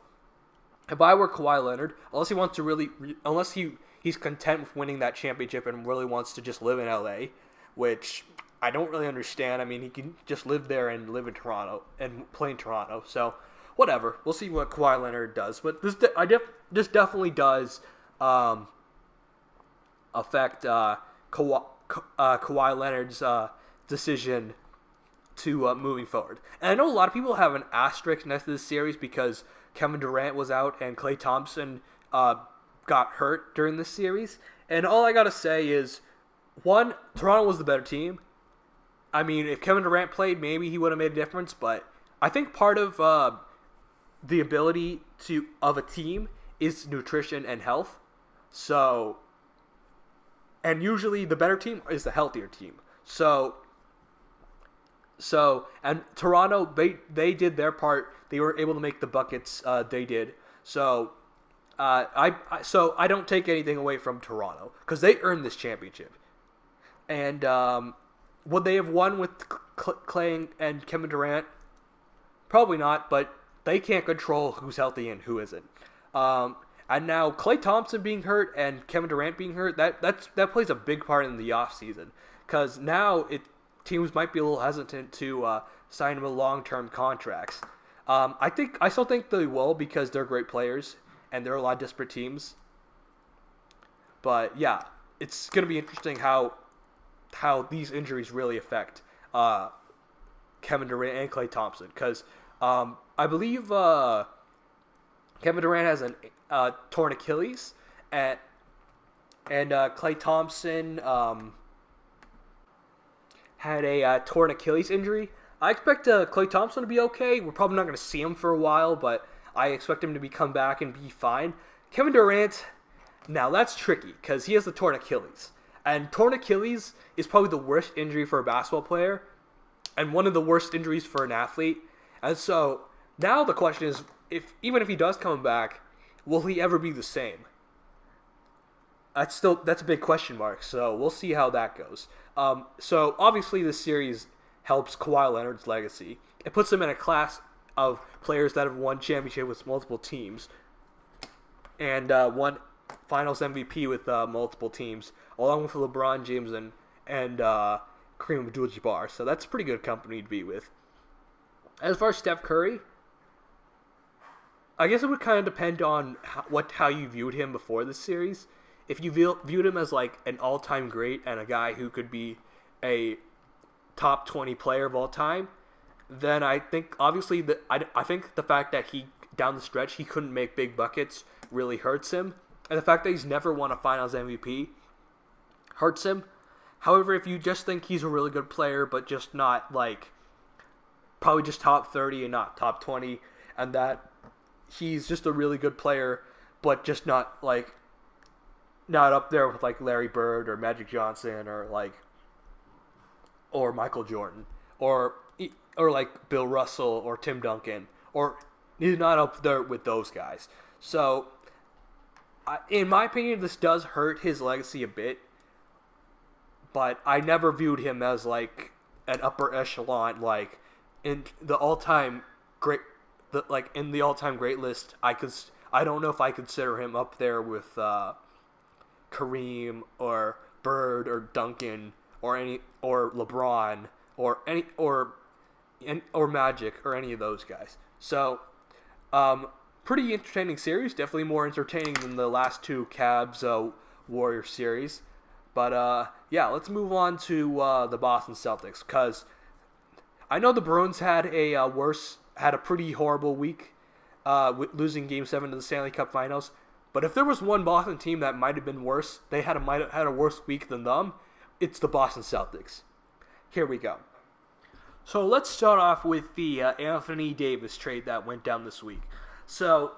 if I were Kawhi Leonard, unless he wants to really, unless he's content with winning that championship and really wants to just live in LA, which I don't really understand. I mean, he can just live there and live in Toronto and play in Toronto. So, whatever. We'll see what Kawhi Leonard does. But this definitely does affect Kawhi Leonard's decision to moving forward. And I know a lot of people have an asterisk next to this series because Kevin Durant was out and Klay Thompson got hurt during this series. And all I gotta say is, one, Toronto was the better team. I mean, if Kevin Durant played, maybe he would have made a difference. But I think part of the ability of a team is nutrition and health. So, and usually the better team is the healthier team. So and Toronto, they did their part. They were able to make the buckets they did. So I don't take anything away from Toronto because they earned this championship. And would they have won with Klay and Kevin Durant? Probably not, but they can't control who's healthy and who isn't. And now Klay Thompson being hurt and Kevin Durant being hurt, that plays a big part in the offseason. Because now teams might be a little hesitant to sign them with long-term contracts. I still think they will because they're great players and there are a lot of disparate teams. But yeah, it's going to be interesting how these injuries really affect Kevin Durant and Klay Thompson. Because I believe Kevin Durant has a torn Achilles, and Klay Thompson had a torn Achilles injury. I expect Klay Thompson to be okay. We're probably not going to see him for a while, but I expect him to come back and be fine. Kevin Durant, now that's tricky because he has the torn Achilles. And torn Achilles is probably the worst injury for a basketball player and one of the worst injuries for an athlete. And so now the question is, even if he does come back, will he ever be the same? That's a big question mark. So we'll see how that goes. So obviously this series helps Kawhi Leonard's legacy. It puts him in a class of players that have won championship with multiple teams and won Finals MVP with multiple teams, along with LeBron James and Kareem Abdul-Jabbar. So that's pretty good company to be with. As far as Steph Curry, I guess it would kind of depend on how you viewed him before this series. If you viewed him as like an all-time great and a guy who could be a top 20 player of all time, then I think obviously I think the fact that he down the stretch he couldn't make big buckets really hurts him, and the fact that he's never won a Finals MVP hurts him. However, if you just think he's a really good player but just not like probably just top 30 and not top 20, and that he's just a really good player but just not up there with like Larry Bird or Magic Johnson or Michael Jordan or like Bill Russell or Tim Duncan, or he's not up there with those guys. So in my opinion, this does hurt his legacy a bit, but I never viewed him as like an upper echelon, like in the all-time great list. I don't know if I consider him up there with Kareem or Bird or Duncan or LeBron or Magic or any of those guys. So pretty entertaining series, definitely more entertaining than the last two Cavs Warriors series. But yeah, let's move on to the Boston Celtics, because I know the Bruins had a pretty horrible week, losing Game 7 to the Stanley Cup Finals. But if there was one Boston team that might have been worse, might have had a worse week than them, it's the Boston Celtics. Here we go. So let's start off with the Anthony Davis trade that went down this week. So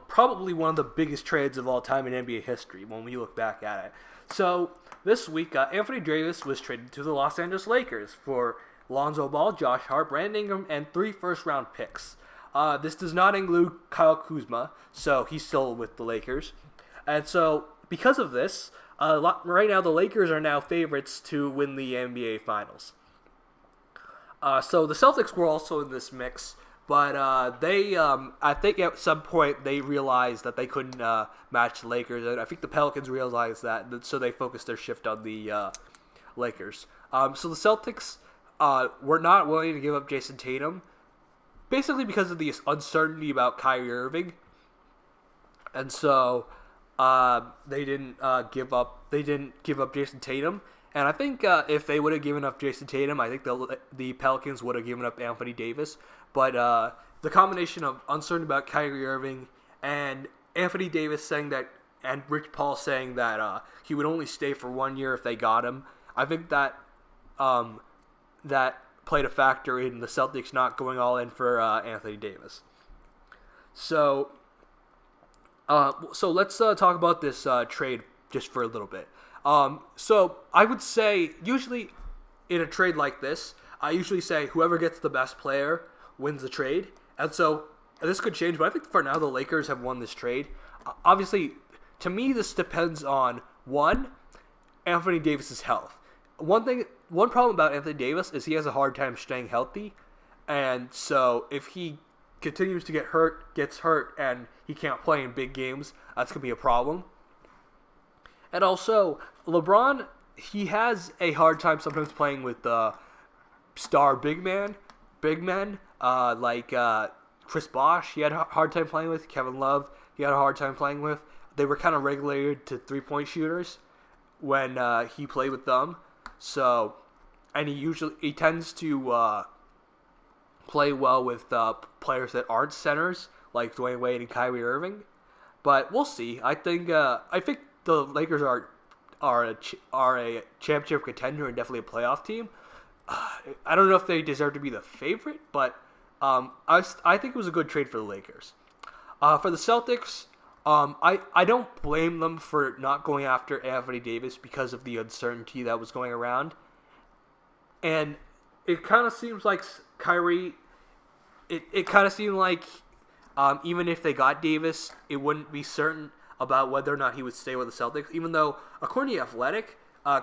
probably one of the biggest trades of all time in NBA history when we look back at it. So this week, Anthony Davis was traded to the Los Angeles Lakers for Lonzo Ball, Josh Hart, Brandon Ingram, and 3 first-round picks. This does not include Kyle Kuzma, so he's still with the Lakers. And so, because of this, right now the Lakers are now favorites to win the NBA Finals. So the Celtics were also in this mix, but I think at some point they realized that they couldn't match the Lakers, and I think the Pelicans realized that, so they focused their shift on the Lakers. So the Celtics were not willing to give up Jason Tatum, basically because of the uncertainty about Kyrie Irving, and so they didn't give up Jason Tatum. And I think if they would have given up Jason Tatum, I think the Pelicans would have given up Anthony Davis. But the combination of uncertainty about Kyrie Irving and Anthony Davis saying that, and Rich Paul saying that he would only stay for 1 year if they got him, I think that that played a factor in the Celtics not going all in for Anthony Davis. So let's talk about this trade just for a little bit. So I would say usually in a trade like this, I usually say whoever gets the best player wins the trade. And so this could change, but I think for now the Lakers have won this trade. Obviously, to me, this depends on, one, Anthony Davis's health. One problem about Anthony Davis is he has a hard time staying healthy. And so if he continues to gets hurt, and he can't play in big games, that's going to be a problem. And also, LeBron, he has a hard time sometimes playing with star big men, like Chris Bosh. He had a hard time playing with Kevin Love. He had a hard time playing with. They were kind of regulated to 3-point shooters when he played with them. So, and he tends to play well with players that aren't centers, like Dwayne Wade and Kyrie Irving. But we'll see. I think the Lakers are a championship contender and definitely a playoff team. I don't know if they deserve to be the favorite, but I think it was a good trade for the Lakers. For the Celtics, I don't blame them for not going after Anthony Davis because of the uncertainty that was going around. And it kind of seems like Kyrie, it kind of seemed like even if they got Davis, it wouldn't be certain about whether or not he would stay with the Celtics, even though, according to Athletic,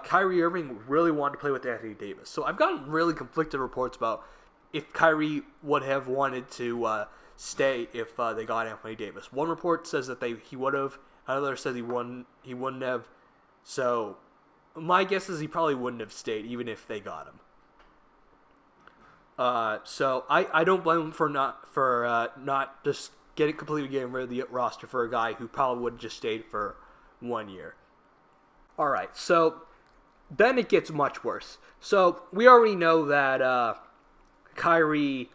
Kyrie Irving really wanted to play with Anthony Davis. So I've gotten really conflicted reports about if Kyrie would have wanted to stay if they got Anthony Davis. One report says that he would have. Another says he wouldn't have. So my guess is he probably wouldn't have stayed even if they got him. So I don't blame him for not just completely getting rid of the roster for a guy who probably would have just stayed for 1 year. All right, so then it gets much worse. So we already know that Kyrie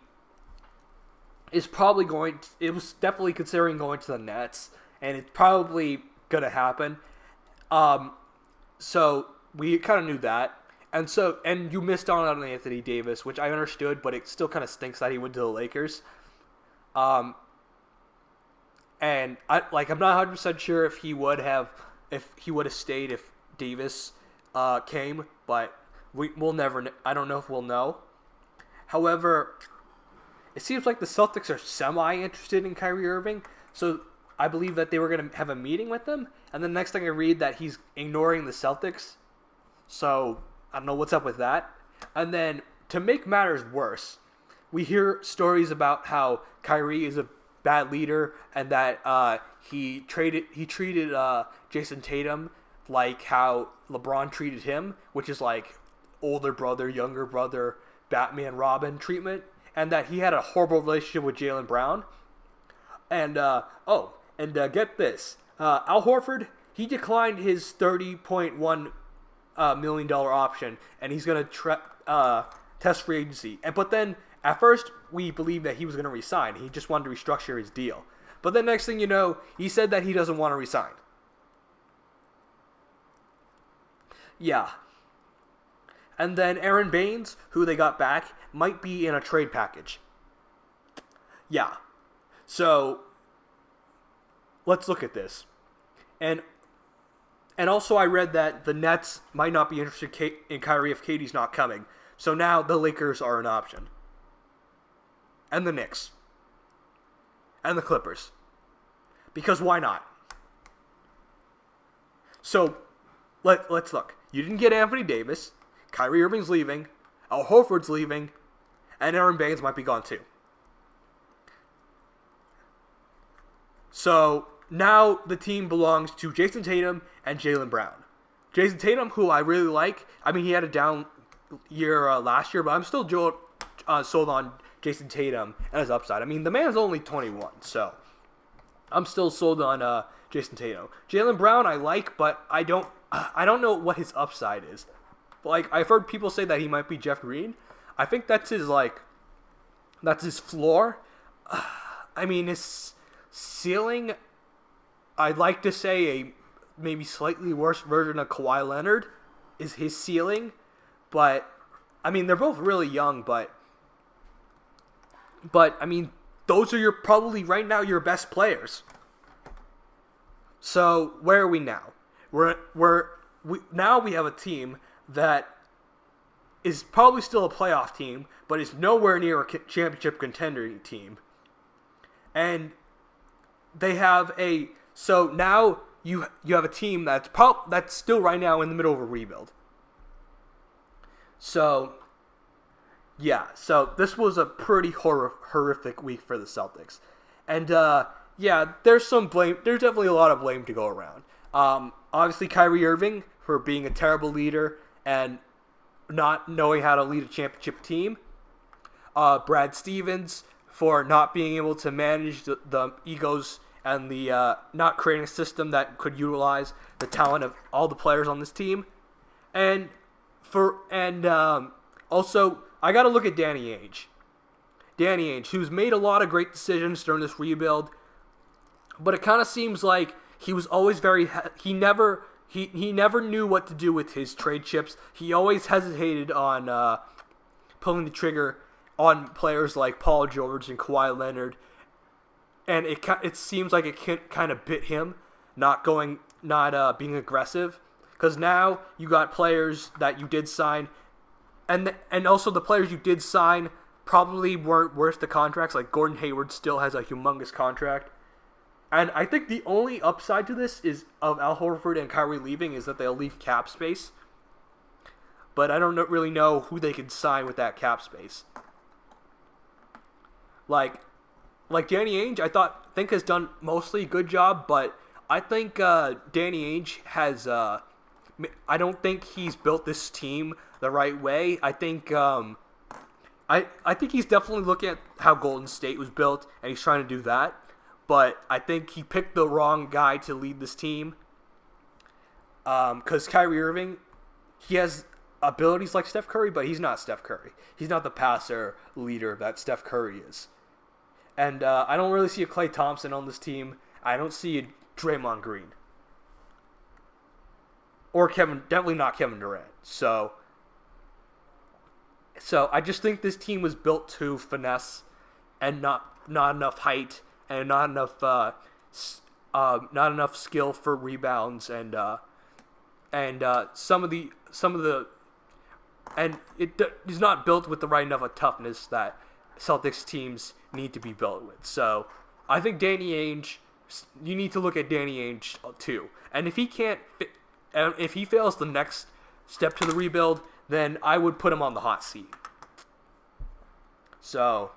is probably it was definitely considering going to the Nets, and it's probably going to happen. So we kind of knew that. And you missed out on Anthony Davis, which I understood, but it still kind of stinks that he went to the Lakers. And I'm not 100% sure if he would have stayed if Davis came, but we'll never. I don't know if we'll know. However, it seems like the Celtics are semi-interested in Kyrie Irving, so I believe that they were going to have a meeting with him, and the next thing I read that he's ignoring the Celtics. So I don't know what's up with that. And then to make matters worse, we hear stories about how Kyrie is a bad leader and that he treated Jason Tatum like how LeBron treated him, which is like older brother, younger brother, Batman, Robin treatment, and that he had a horrible relationship with Jaylen Brown. And get this, Al Horford, he declined his $30.1 million option, and he's going to test free agency. But then at first we believed that he was going to resign. He just wanted to restructure his deal. But then next thing you know, he said that he doesn't want to resign. Yeah. And then Aaron Baines, who they got back, might be in a trade package. Yeah. So let's look at this. And And also, I read that the Nets might not be interested in Kyrie if KD's not coming. So now the Lakers are an option. And the Knicks. And the Clippers. Because why not? So, let's look. You didn't get Anthony Davis. Kyrie Irving's leaving. Al Horford's leaving. And Aaron Baines might be gone too. So, now the team belongs to Jason Tatum and Jaylen Brown. Jason Tatum, who I really like. I mean, he had a down year last year, but I'm still sold on Jason Tatum and his upside. I mean, the man's only 21, so I'm still sold on Jason Tatum. Jaylen Brown I like, but I don't know what his upside is. Like, I've heard people say that he might be Jeff Green. I think that's his floor. I mean, his ceiling, I'd like to say a maybe slightly worse version of Kawhi Leonard is his ceiling. But, I mean, they're both really young, but I mean, those are probably right now your best players. So, where are we now? Now we have a team that is probably still a playoff team, but is nowhere near a championship contending team. And they have so now you have a team that's still right now in the middle of a rebuild. So, yeah, so this was a pretty horrific week for the Celtics. And, yeah, there's definitely a lot of blame to go around. Obviously, Kyrie Irving for being a terrible leader and not knowing how to lead a championship team. Brad Stevens for not being able to manage the egos and the not creating a system that could utilize the talent of all the players on this team. And also, I got to look at Danny Ainge. Danny Ainge, who's made a lot of great decisions during this rebuild, but it kind of seems like he was always he never knew what to do with his trade chips. He always hesitated on pulling the trigger on players like Paul George and Kawhi Leonard, and it seems like it kind of bit him not being aggressive. Because now you got players that you did sign, and also the players you did sign probably weren't worth the contracts. Like Gordon Hayward still has a humongous contract. And I think the only upside to this is of Al Horford and Kyrie leaving is that they'll leave cap space. But I don't really know who they can sign with that cap space. Like Danny Ainge, I think has done mostly a good job, but I think Danny Ainge has. I don't think he's built this team the right way. I think I think he's definitely looking at how Golden State was built, and he's trying to do that. But I think he picked the wrong guy to lead this team. Because Kyrie Irving, he has abilities like Steph Curry, but he's not Steph Curry. He's not the passer leader that Steph Curry is. And I don't really see a Klay Thompson on this team. I don't see a Draymond Green. Or definitely not Kevin Durant. So I just think this team was built to finesse and not enough height and not enough skill for rebounds and some of the and it is not built with the right enough of toughness that Celtics teams need to be built with. So I think Danny Ainge, you need to look at Danny Ainge too. And if he fails the next step to the rebuild, then I would put him on the hot seat. So,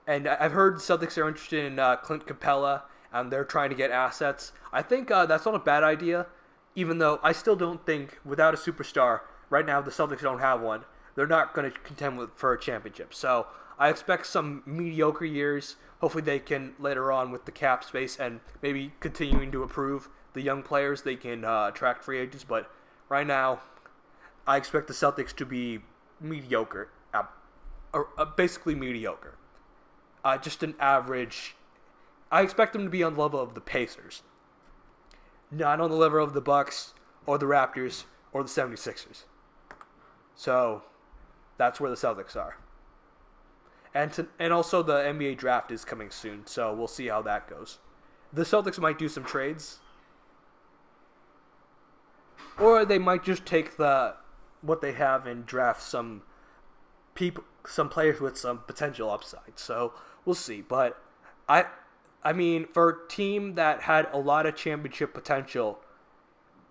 and I've heard Celtics are interested in Clint Capella, and they're trying to get assets. I think that's not a bad idea, even though I still don't think without a superstar, right now the Celtics don't have one, they're not going to contend for a championship. So I expect some mediocre years. Hopefully they can later on with the cap space and maybe continuing to improve the young players, they can attract free agents. But right now, I expect the Celtics to be mediocre, basically mediocre. Just an average. I expect them to be on the level of the Pacers, not on the level of the Bucks or the Raptors or the 76ers. So that's where the Celtics are. And also the NBA draft is coming soon, so we'll see how that goes. The Celtics might do some trades. or they might just take what they have and draft some players with some potential upside. So we'll see. But I mean, for a team that had a lot of championship potential,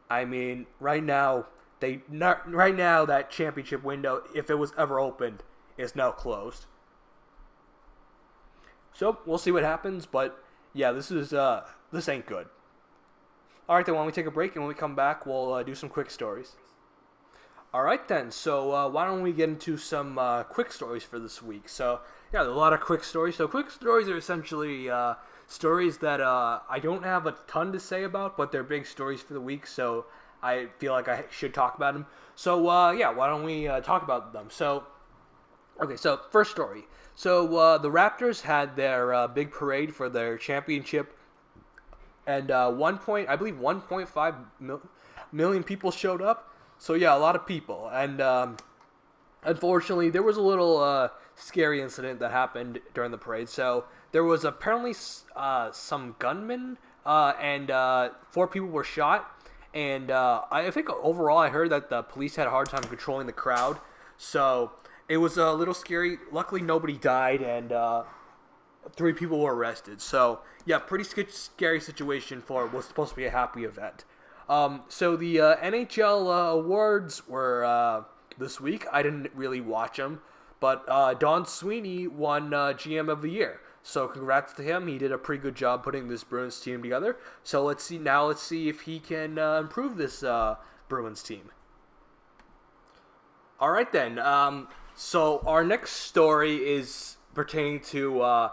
I mean, right now that championship window, if it was ever opened, is now closed. So we'll see what happens. But yeah, this ain't good. All right, then. Why don't we take a break, and when we come back, we'll do some quick stories. All right, then. So why don't we get into some quick stories for this week? So yeah, there's a lot of quick stories. So quick stories are essentially stories that I don't have a ton to say about, but they're big stories for the week, so I feel like I should talk about them. So yeah, why don't we talk about them? So okay, so first story. So the Raptors had their big parade for their championship, and I believe 1.5 million people showed up. So yeah, a lot of people. And unfortunately, there was a little scary incident that happened during the parade. So there was apparently some gunmen, and 4 people were shot. And I think overall I heard that the police had a hard time controlling the crowd. So it was a little scary. Luckily, nobody died, and 3 people were arrested. So yeah, pretty scary situation for what was supposed to be a happy event. So the NHL awards were this week. I didn't really watch them, but Don Sweeney won GM of the Year. So congrats to him. He did a pretty good job putting this Bruins team together. So let's see if he can improve this Bruins team. All right then. So our next story is pertaining to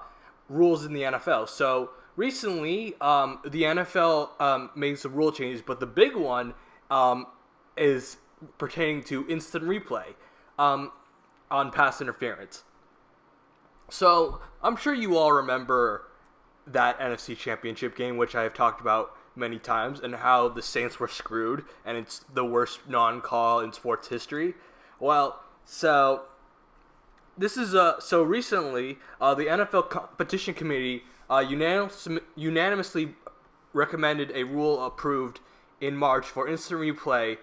rules in the NFL. So recently, the NFL made some rule changes, but the big one is pertaining to instant replay on pass interference. So I'm sure you all remember that NFC Championship game, which I have talked about many times, and how the Saints were screwed, and it's the worst non-call in sports history. Well, so this is so recently the NFL Competition Committee unanimously recommended a rule approved in March for instant replay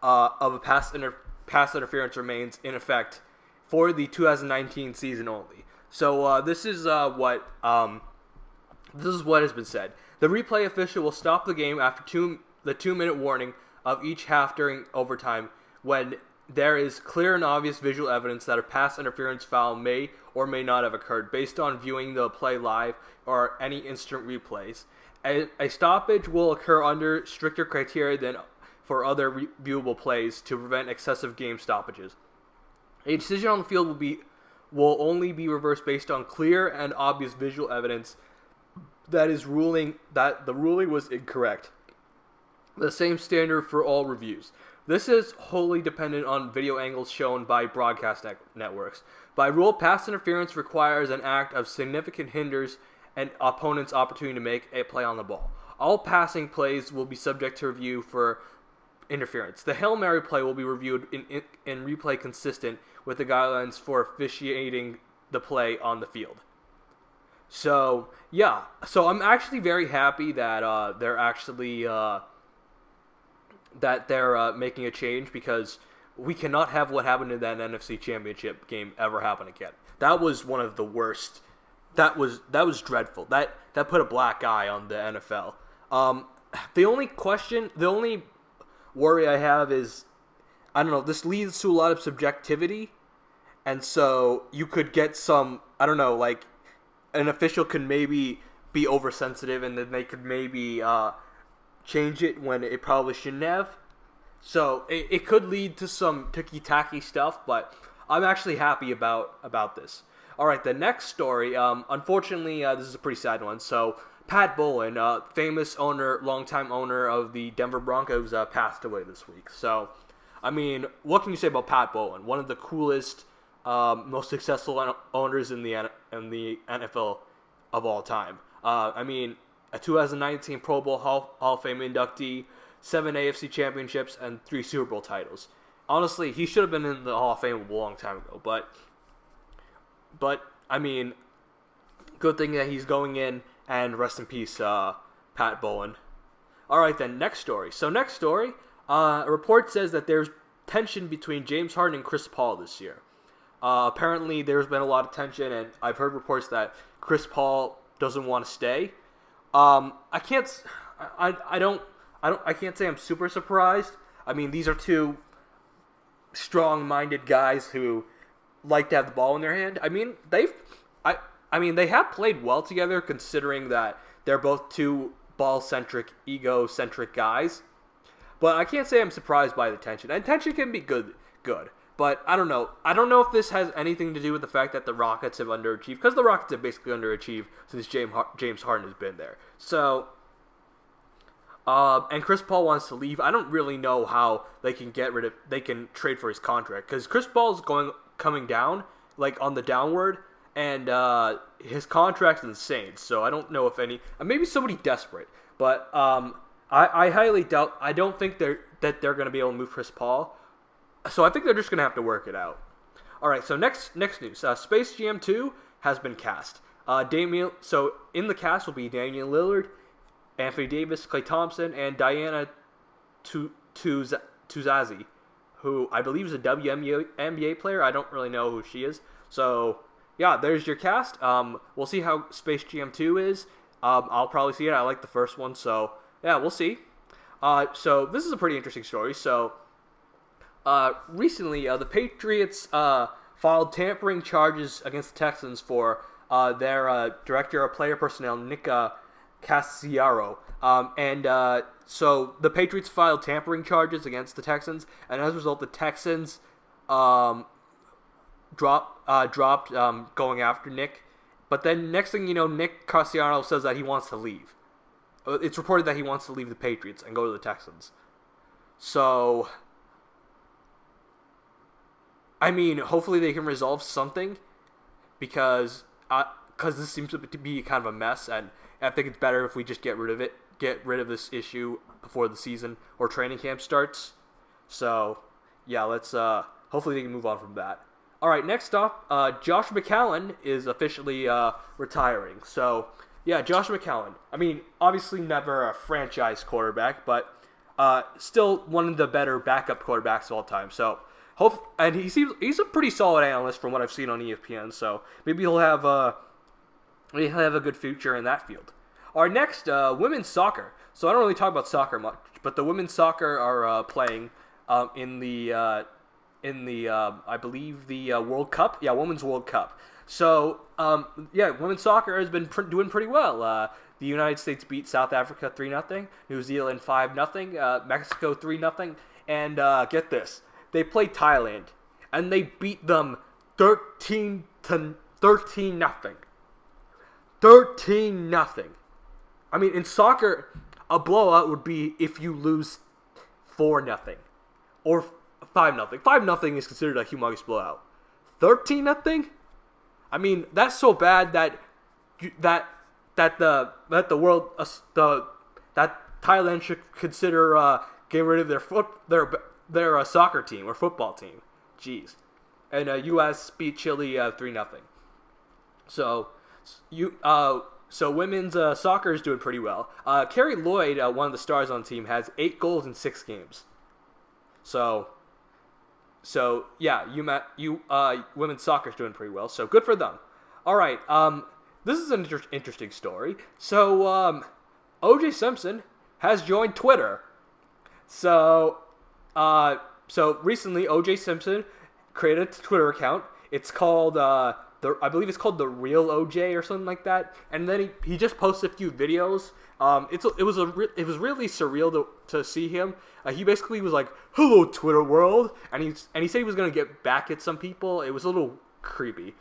of a pass interference remains in effect for the 2019 season only. So this is what has been said. The replay official will stop the game after the 2-minute warning of each half during overtime when there is clear and obvious visual evidence that a pass interference foul may or may not have occurred based on viewing the play live or any instant replays. A stoppage will occur under stricter criteria than for other viewable plays to prevent excessive game stoppages. A decision on the field will only be reversed based on clear and obvious visual evidence that the ruling was incorrect. The same standard for all reviews. This is wholly dependent on video angles shown by broadcast networks. By rule, pass interference requires an act of significant hinders an opponent's opportunity to make a play on the ball. All passing plays will be subject to review for interference. The Hail Mary play will be reviewed in replay consistent with the guidelines for officiating the play on the field. So, yeah. So I'm actually very happy that they're making a change, because we cannot have what happened in that NFC Championship game ever happen again. That was one of the worst. That was dreadful. That put a black eye on the NFL. The only worry I have is, I don't know, this leads to a lot of subjectivity, and so you could get some, I don't know, like an official could maybe be oversensitive, and then they could maybe change it when it probably shouldn't have. So it could lead to some ticky-tacky stuff, but I'm actually happy about this. All right, the next story, unfortunately, this is a pretty sad one. So Pat Bowlen, famous owner, longtime owner of the Denver Broncos, passed away this week. So, I mean, what can you say about Pat Bowlen? One of the coolest, most successful owners in the NFL of all time. I mean, a 2019 Pro Bowl Hall of Fame inductee, 7 AFC championships, and 3 Super Bowl titles. Honestly, he should have been in the Hall of Fame a long time ago, but I mean, good thing that he's going in, and rest in peace, Pat Bowlen. All right, then, next story. So next story, A report says that there's tension between James Harden and Chris Paul this year. Apparently, there's been a lot of tension, and I've heard reports that Chris Paul doesn't want to stay. I can't say I'm super surprised. I mean, these are two strong-minded guys who like to have the ball in their hand. I mean, they have played well together, considering that they're both two ball-centric, ego-centric guys. But I can't say I'm surprised by the tension. And tension can be good. But I don't know. I don't know if this has anything to do with the fact that the Rockets have underachieved, because the Rockets have basically underachieved since James Harden has been there. So, and Chris Paul wants to leave. I don't really know how they can trade for his contract, because Chris Paul is coming down, like on the downward, and his contract's insane. So I don't know if maybe somebody desperate, but I highly doubt. I don't think they're going to be able to move Chris Paul. So I think they're just going to have to work it out. All right, so next news. Space Jam 2 has been cast. So in the cast will be Damian Lillard, Anthony Davis, Klay Thompson, and Diana Tuzazi, who I believe is a WNBA player. I don't really know who she is. So, yeah, there's your cast. We'll see how Space Jam 2 is. I'll probably see it. I like the first one, so, yeah, we'll see. So this is a pretty interesting story. So, recently, the Patriots filed tampering charges against the Texans for their director of player personnel, Nick Cassiaro. So the Patriots filed tampering charges against the Texans, and as a result, the Texans dropped going after Nick. But then next thing you know, Nick Cassiaro says that he wants to leave. It's reported that he wants to leave the Patriots and go to the Texans. So, I mean, hopefully they can resolve something, because this seems to be kind of a mess, and I think it's better if we just get rid of this issue before the season or training camp starts. So, yeah, let's hopefully they can move on from that. All right, next up, Josh McCown is officially retiring. So, yeah, Josh McCown. I mean, obviously never a franchise quarterback, but still one of the better backup quarterbacks of all time. So, and he's a pretty solid analyst from what I've seen on ESPN. So maybe he'll have a good future in that field. Our next, women's soccer. So I don't really talk about soccer much, but the women's soccer are playing in the I believe the World Cup. Yeah, Women's World Cup. So women's soccer has been doing pretty well. The United States beat South Africa 3-0, New Zealand 5-0, Mexico 3-0, and get this. They played Thailand, and they beat them 13-0. 13-0. I mean, in soccer, a blowout would be if you lose 4-0 or 5-0. 5-0 is considered a humongous blowout. 13-0. I mean, that's so bad that Thailand should consider getting rid of their soccer team or football team. Jeez. And U.S. beat Chile 3-0. So women's soccer is doing pretty well. Carrie Lloyd, one of the stars on the team, has 8 goals in 6 games. So yeah, women's soccer is doing pretty well. So good for them. All right. This is an interesting story. So O.J. Simpson has joined Twitter. So recently, O.J. Simpson created a Twitter account. It's called I believe it's called The Real OJ or something like that. And then he just posted a few videos. It was really surreal to see him. He basically was like, "Hello, Twitter world," and he said he was gonna get back at some people. It was a little creepy.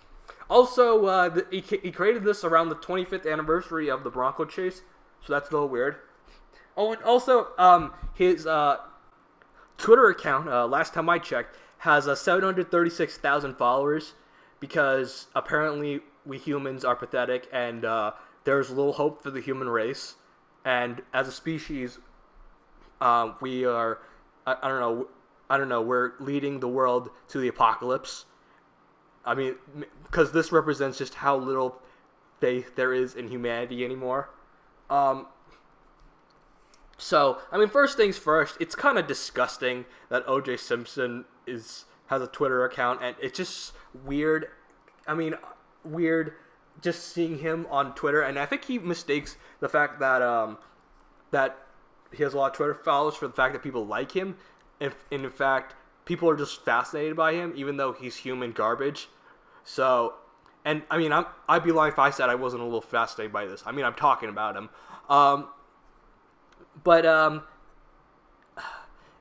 Also, he created this around the 25th anniversary of the Bronco chase, so that's a little weird. Oh, and also, his Twitter account, last time I checked, has 736,000 followers, because apparently we humans are pathetic, and there's little hope for the human race. And as a species, we are, I don't know, we're leading the world to the apocalypse. I mean, because this represents just how little faith there is in humanity anymore. So, I mean, first things first, it's kind of disgusting that O.J. Simpson has a Twitter account, and it's just weird. I mean, weird just seeing him on Twitter, and I think he mistakes the fact that that he has a lot of Twitter followers for the fact that people like him. If in fact people are just fascinated by him, even though he's human garbage. So, and I mean, I'd be lying if I said I wasn't a little fascinated by this. I mean, I'm talking about him. But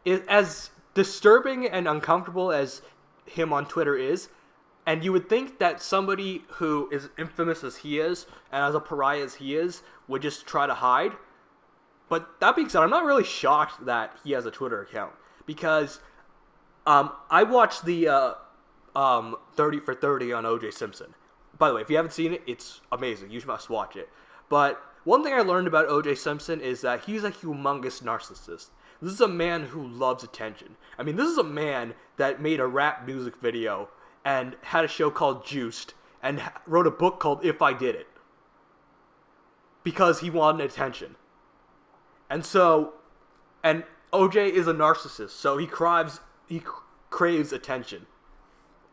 as disturbing and uncomfortable as him on Twitter is, and you would think that somebody who is infamous as he is, and as a pariah as he is, would just try to hide. But that being said, I'm not really shocked that he has a Twitter account, because I watched the 30 for 30 on O.J. Simpson. By the way, if you haven't seen it, it's amazing. You must watch it. But one thing I learned about O.J. Simpson is that he's a humongous narcissist. This is a man who loves attention. I mean, this is a man that made a rap music video and had a show called Juiced and wrote a book called If I Did It, because he wanted attention. And so, and OJ is a narcissist, so he craves attention.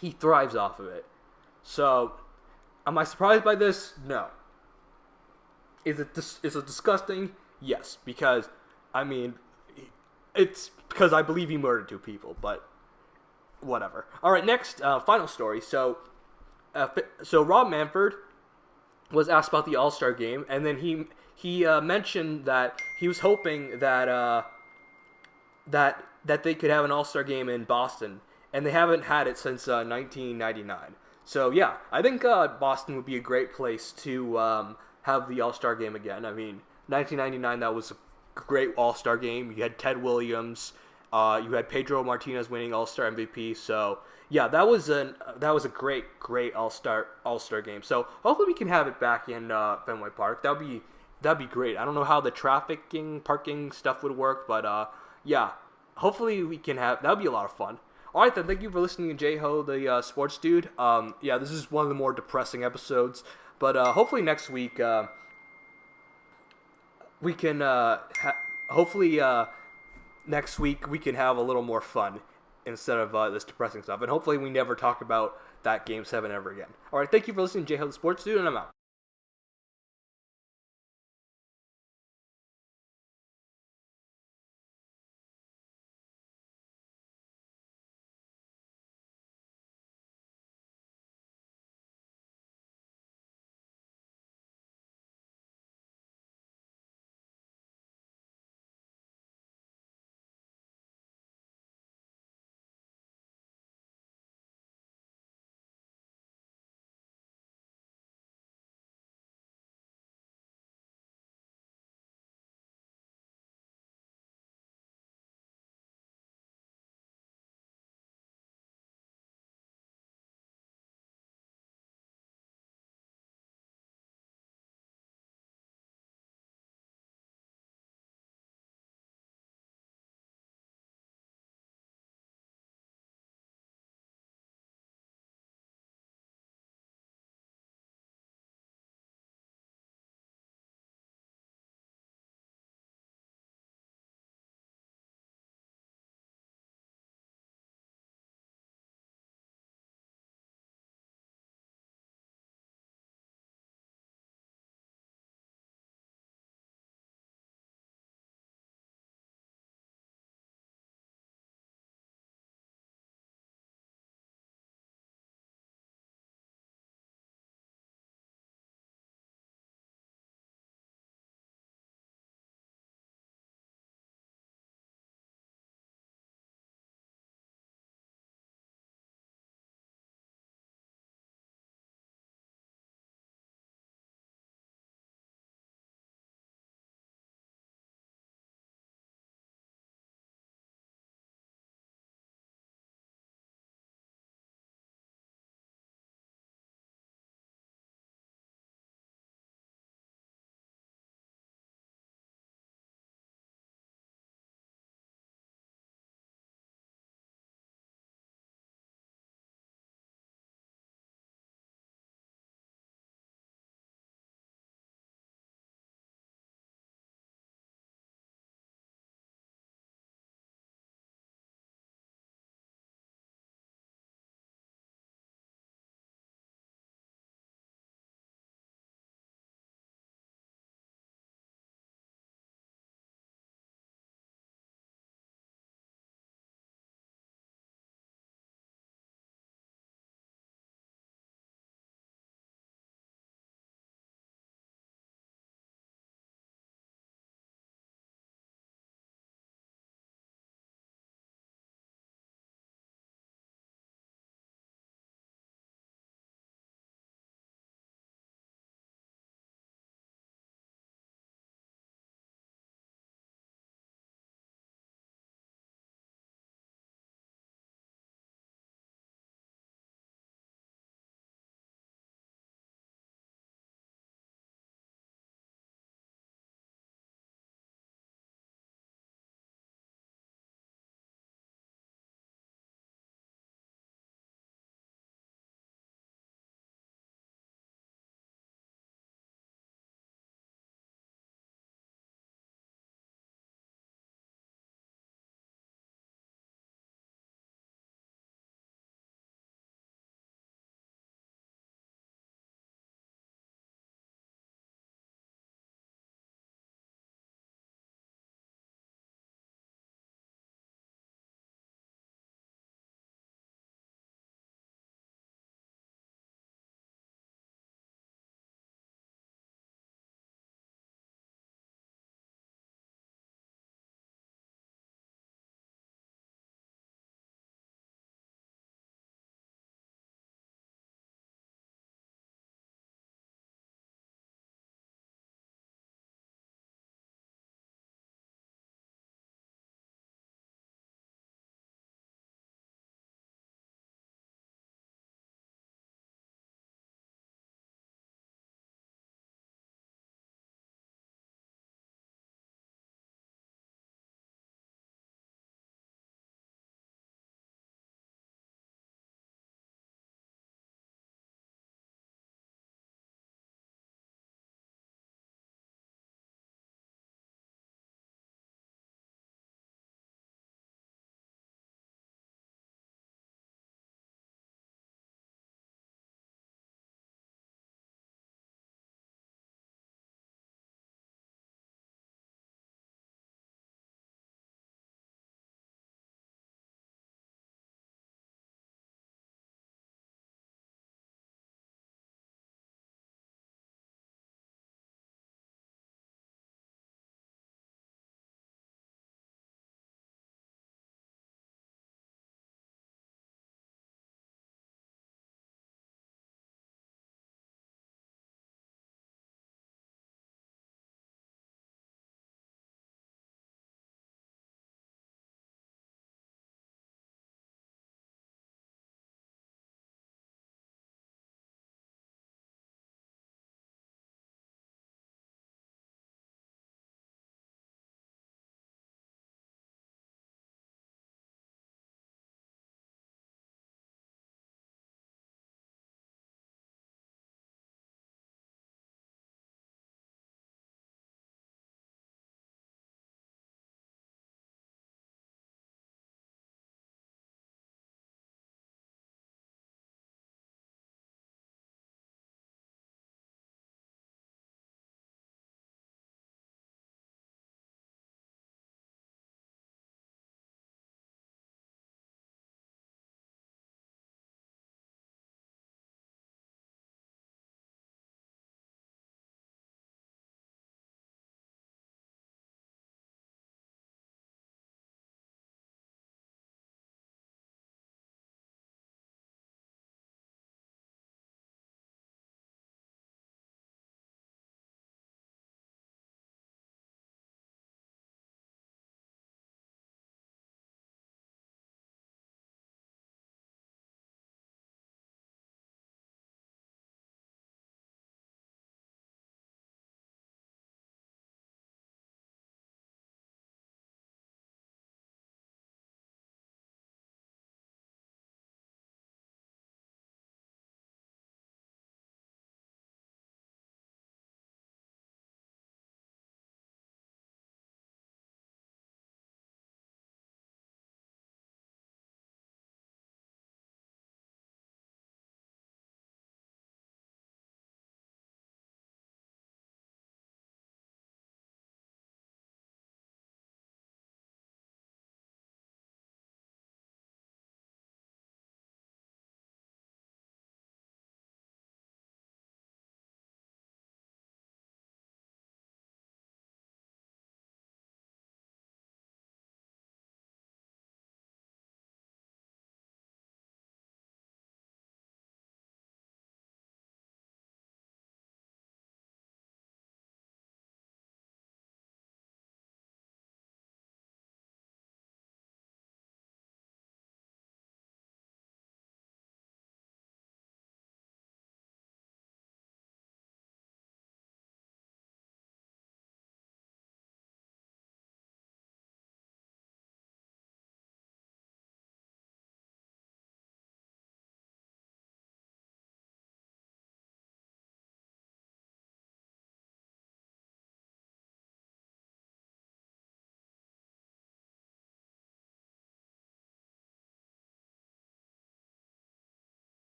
He thrives off of it. So, am I surprised by this? No. Is it disgusting? Yes, because, I mean, it's because I believe he murdered 2 people, but whatever. All right, next, final story. So Rob Manfred was asked about the All-Star game, and then he mentioned that he was hoping that that they could have an All-Star game in Boston, and they haven't had it since 1999. So yeah, I think Boston would be a great place to have the All-Star game again. I mean, 1999, that was a great All-Star game. You had Ted Williams, you had Pedro Martinez winning All-Star MVP. So yeah, that was a great All-Star game. So hopefully we can have it back in Fenway Park. That'd be great. I don't know how the parking stuff would work, but yeah, hopefully we can have. That'd be a lot of fun. All right, then. Thank you for listening to J-Ho, the sports dude. Yeah, this is one of the more depressing episodes, but hopefully next week we can. Hopefully next week we can have a little more fun instead of this depressing stuff, and hopefully we never talk about that Game 7 ever again. All right, thank you for listening to J-Ho, the sports dude, and I'm out.